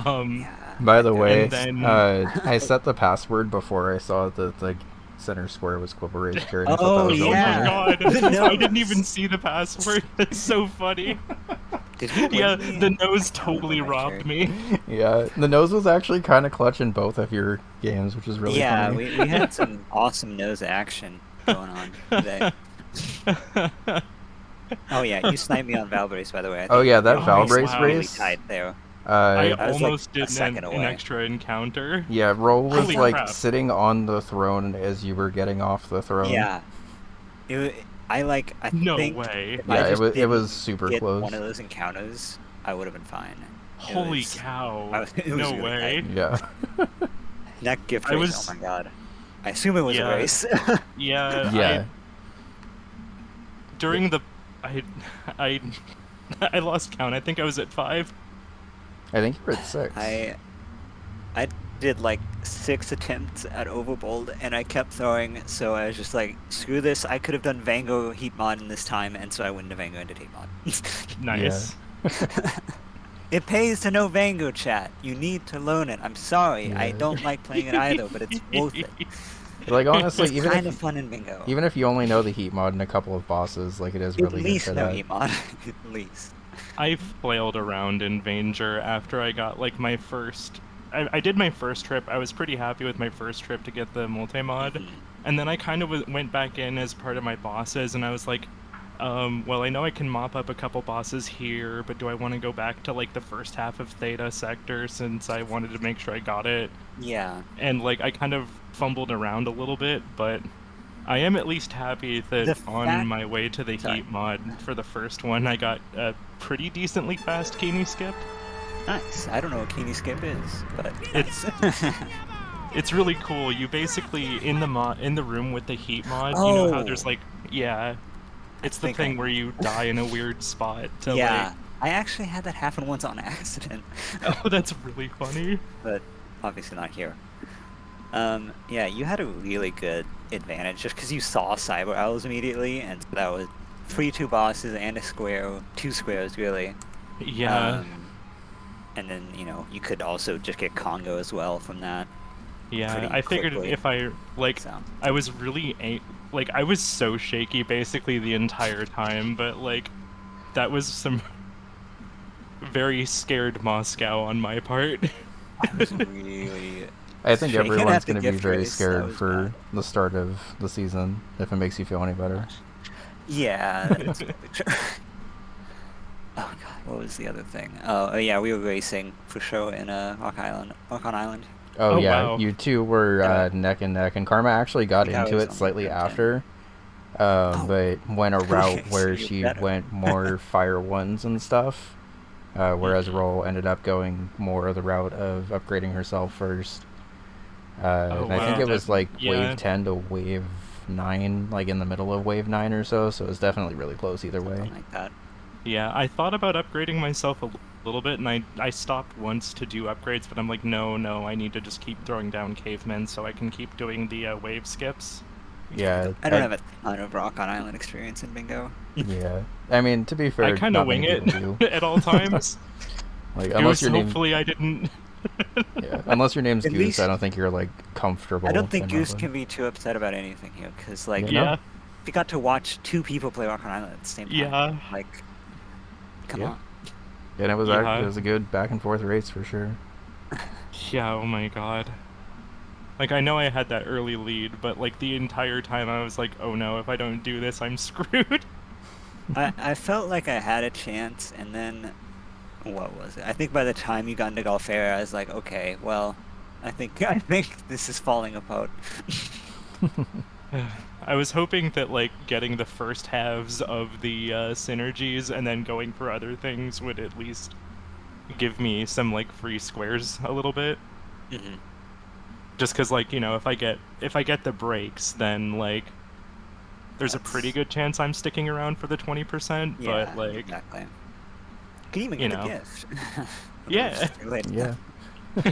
Yeah. By the I way, And then- I set the password before I saw that the center square was Quibble Race Cherry. And I thought Oh, that was really Oh yeah. my god! The I didn't nose. even see the password. That's so funny. Did he win Yeah, me? the nose I don't totally remember robbed Cherry. me. funny. Yeah, the nose was actually kind of clutch in both of your games, which is really Yeah, funny. we had some awesome nose action going on today. Oh yeah, you sniped me on Valbrace, by the way. I Oh think yeah, that you were Valbrace really race? tight there. I I was, like, almost a did second an away. extra encounter. Yeah, Roll was Holy like crap. sitting on the throne as you were getting off the throne. Yeah. I No think way. if Yeah, I it just was didn't super get close. one of those encounters, I would have been fine. Holy was- cow. it was No really way. tight. Yeah. That gift I race, was- oh my god. I assume it was Yeah. a race. Yeah. Yeah. During the I I lost count. I think I was at 5. I think you were at 6. I did like 6 attempts at Overbold and I kept throwing, so I was just like, screw this, I could have done Vango Heat Mod in this time, and so I wouldn't have Vango into Heat Mod. Nice. It pays to know Vango, chat. You need to learn it. I'm sorry, I Yeah. don't like playing it either, but it's worth it. Like honestly, It's even kind of if fun in Bingo. even if you only know the heat mod and a couple of bosses, like it is At really good least for know that. Heat Mod. At least. I flailed around in Vanger after I got like my first. I did my first trip. I was pretty happy with my first trip to get the multi-mod, Mhm. and then I kind of went back in as part of my bosses, and I was like, well, I know I can mop up a couple bosses here, but do I want to go back to like the first half of Theta Sector since I wanted to make sure I got it? Yeah. And like I kind of fumbled around a little bit, but I am at least happy that The on fact- my way to the Sorry. Heat mod for the first one, I got a pretty decently fast Keeney skip. Nice. I don't know what Keeney Skip is, but It's it's really cool. You basically in the room with the Heat mod, you know how there's Oh. like it's the think thing I- where you die in a weird spot to yeah. I actually had that happen once on accident. like oh, that's really funny. But obviously not here. Yeah, you had a really good advantage just because you saw Cyber Owls immediately, and so that was free 2 bosses and a square, 2 squares really. Yeah. And then, you know, you could also just get Congo as well from that. Yeah, pretty I figured quickly. if I like So. I was really like I was so shaky basically the entire time, but like that was some very scared Moscow on my part. I was really... I think shaken everyone's at the going to be gift very race, that scared was for bad. the start of the season, if it makes you feel any better. Yeah, that's probably true. Oh god, what was the other thing? Oh yeah, we were racing for sure in Rock on Island. Oh, Oh, yeah, wow. you two were Yeah. neck and neck, and Karma actually got Yeah, I into was it on slightly the front after, Oh. but went a route Okay, where so you're she better. went more Fire 1s and stuff, whereas Roll ended up going more of the route of upgrading herself first. And I think wow. it was like Yeah. wave 10 to wave 9, like in the middle of wave 9 or so, so it was definitely really close either way. Something like that. Yeah, I thought about upgrading myself a little bit, and I stopped once to do upgrades, but I'm like, no, I need to just keep throwing down cavemen so I can keep doing the wave skips. Yeah, I don't have a ton of Rock on Island experience in bingo. yeah. I mean, to be I fair, kind of not wing many it people do. at all times. Like, unless Goose, your name, hopefully I didn't. yeah, unless your name's At Goose, least- I don't think you're like comfortable. I don't think in Goose that can way. be too upset about anything here, because like, Yeah. Yeah, we got to watch 2 people play Rock on Island at the same time. yeah, Like, come Yeah. on. And it Yeah. was a good back and forth race for sure. yeah. Oh my god. Like, I know I had that early lead, but like the entire time I was like, oh no, if I don't do this, I'm screwed. I felt like I had a chance, and then what was it? I think by the time you got into Golfera, I was like, okay, well, I think this is falling apart. I was hoping that like getting the first halves of the synergies and then going for other things would at least give me some like free squares a little bit. Mhm. Just because like, you know, if I get the breaks, then like there's a pretty good chance I'm sticking around for the 20%, Yeah, but like exactly. You can even you get a know. gift. Yeah. It's too late. Yeah.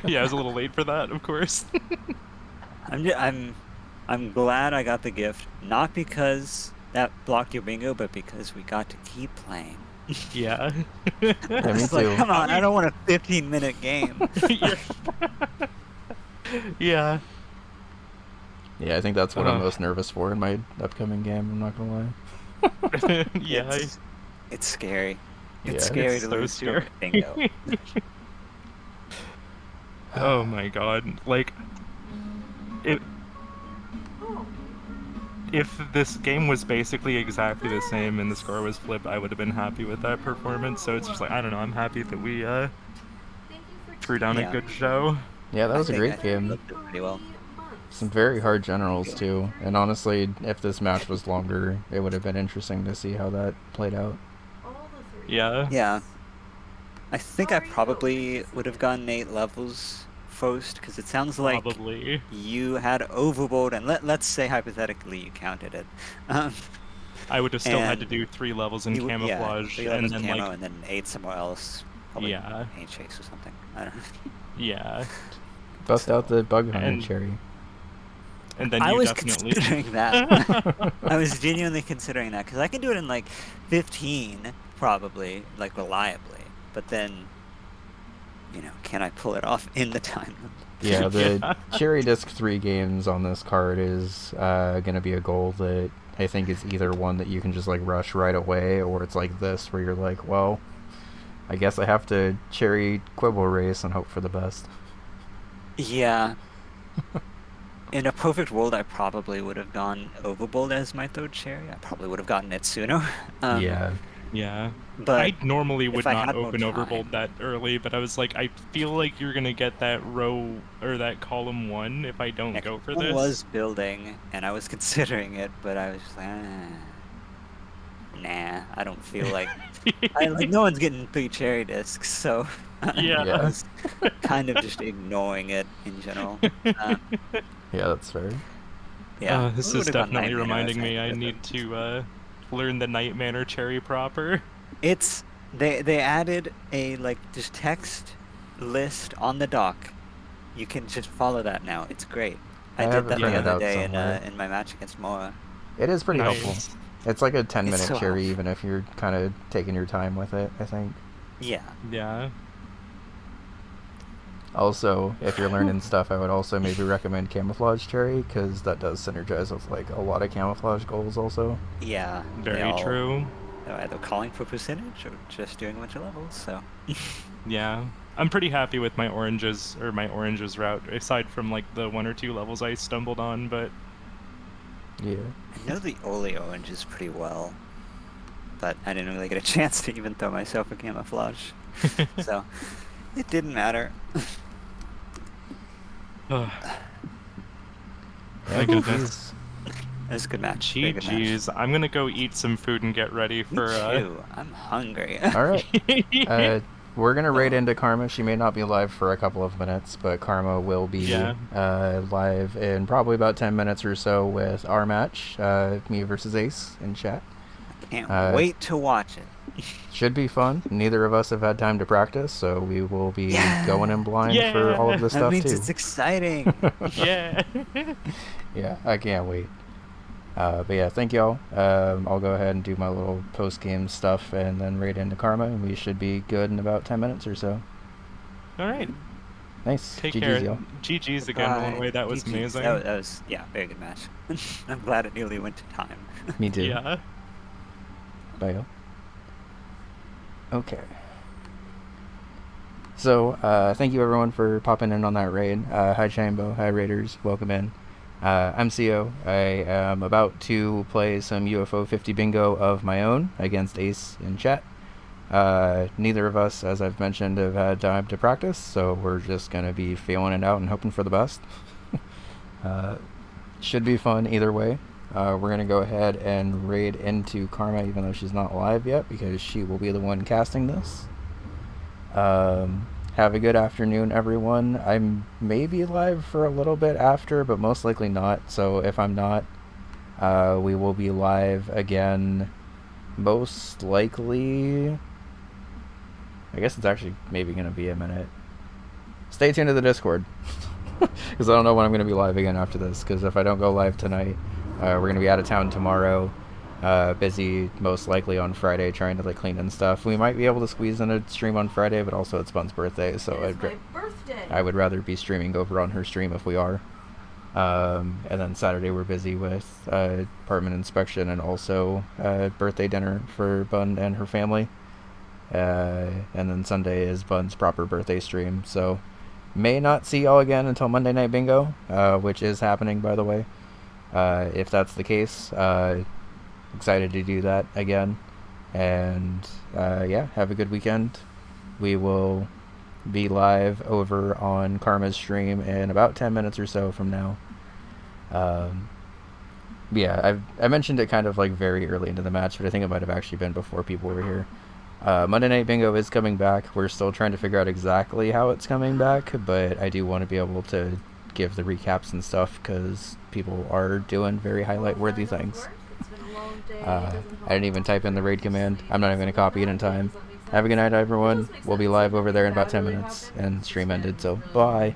yeah, I was a little late for that, of course. I'm glad I got the gift, not because that blocked your bingo, but because we got to keep playing. yeah. Yeah, me It's like, too. come on, I don't want a 15-minute game. yeah. yeah. Yeah, I think that's what I'm Uh. most nervous for in my upcoming game. I'm not gonna lie. yeah. It's scary. It's Yeah. scary It's to so lose to a scary. bingo. Oh my god. Like it Oh, if this game was basically exactly the same and the score was flipped, I would have been happy with that performance. So it's just like, I don't know, I'm happy that we thank you for threw down Yeah. a good show. Yeah, that was a think great I game. looked it pretty well. Some very hard generals too. And honestly, if this match was longer, it would have been interesting to see how that played out. All the 3. Yeah. Yeah. I think I probably would have gotten 8 levels first, because it sounds like Probably. you had overboard, and let's say hypothetically you counted it. I would have still had to And do 3 levels in You- camouflage 3 and levels then camo, like and then 8 somewhere else. Probably yeah. paint chase or something. I don't know. Yeah. Bust out the bug hunter And- cherry. And then I you was definitely considering that. I was genuinely considering that, because I can do it in like 15, probably, like reliably. But then, can I pull it off in the time? Yeah, the Yeah. Cherry Disc 3 games on this card is going to be a goal that I think is either one that you can just like rush right away, or it's like this where you're like, well, I guess I have to Cherry Quibble Race and hope for the best. Yeah. In a perfect world, I probably would have gone Overbold as my third cherry. I probably would have gotten it sooner. Yeah. Yeah. But I normally would if I not had more open Overbold time- that early, but I was like, I feel like you're gonna get that row or that column 1 if I don't go for I this. was building, and I was considering it, but I was just like, nah, I don't feel like... no one's getting 3 cherry discs, so... Yeah. I was kind of just ignoring it in general. Yeah, that's fair. Yeah. This I is would've gone definitely Night Manor reminding if me I could've. need to learn the Night Manor cherry proper. It's they added a just text list on the dock. You can just follow that now. It's great. I I have did it that the printed other out day somewhere. in my match against Moa. It is pretty Nice. helpful. It's like a 10-minute so cherry, helpful. even if you're kind of taking your time with it, I think. Yeah. Yeah. Also, if you're learning stuff, I would also maybe recommend Camouflage Cherry, because that does synergize with like a lot of camouflage goals also. Yeah. Very true. They're either calling for percentage or just doing a bunch of levels. So. Yeah. I'm pretty happy with my oranges route, aside from like the 1 or 2 levels I stumbled on, but Yeah. I know the Oli oranges pretty well, but I didn't really get a chance to even throw myself a camouflage. So it didn't matter. Ugh. Yeah, My goodness. It was a good match. Very good match. GG's. I'm gonna go eat some food and get ready Me for too. I'm hungry. All right. We're gonna raid into Karma. She may not be live for a couple of minutes, but Karma will be Yeah. live in probably about 10 minutes or so with our match, me versus Ace in chat. Can't Uh, wait to watch it. Should be fun. Neither of us have had time to practice, so we will be Yeah. going in blind for all of this That stuff means too. it's exciting. Yeah. Yeah, I can't wait. But yeah, thank y'all. I'll go ahead and do my little post-game stuff and then raid into Karma, and we should be good in about 10 minutes or so. All right. Nice. Take GG's, care. y'all. GG's again, one way. That was GG's. amazing. That was very good match. I'm glad it nearly went to time. Me too. Yeah. Bye, y'all. Okay. So, thank you everyone for popping in on that raid. Hi Chambo, hi Raiders, welcome in. I'm CO. I am about to play some UFO 50 bingo of my own against Ace in chat. Neither of us, as I've mentioned, have had time to practice, so we're just going to be feeling it out and hoping for the best. Should be fun either way. We're going to go ahead and raid into Karma, even though she's not live yet, because she will be the one casting this. Have a good afternoon, everyone. I may be live for a little bit after, but most likely not. So if I'm not, we will be live again, most likely. I guess it's actually maybe going to be a minute. Stay tuned to the Discord, because I don't know when I'm going to be live again after this, because if I don't go live tonight, we're going to be out of town tomorrow. Busy most likely on Friday trying to like clean and stuff. We might be able to squeeze in a stream on Friday, but also it's Bun's birthday, so It's my birthday. I would rather be streaming over on her stream if we are. And then Saturday we're busy with apartment inspection and also birthday dinner for Bun and her family. And then Sunday is Bun's proper birthday stream, so may not see y'all again until Monday Night Bingo, which is happening, by the way. If that's the case, excited to do that again. And yeah, have a good weekend. We will be live over on Karma's stream in about 10 minutes or so from now. Yeah, I mentioned it kind of like very early into the match, but I think it might have actually been before people were here. Monday Night Bingo is coming back. We're still trying to figure out exactly how it's coming back, but I do want to be able to give the recaps and stuff because people are doing very highlight-worthy things. I didn't even type in the raid command. I'm not even going to copy it in time. Have a good night, everyone. We'll be live over there in about 10 minutes, and stream ended, so bye.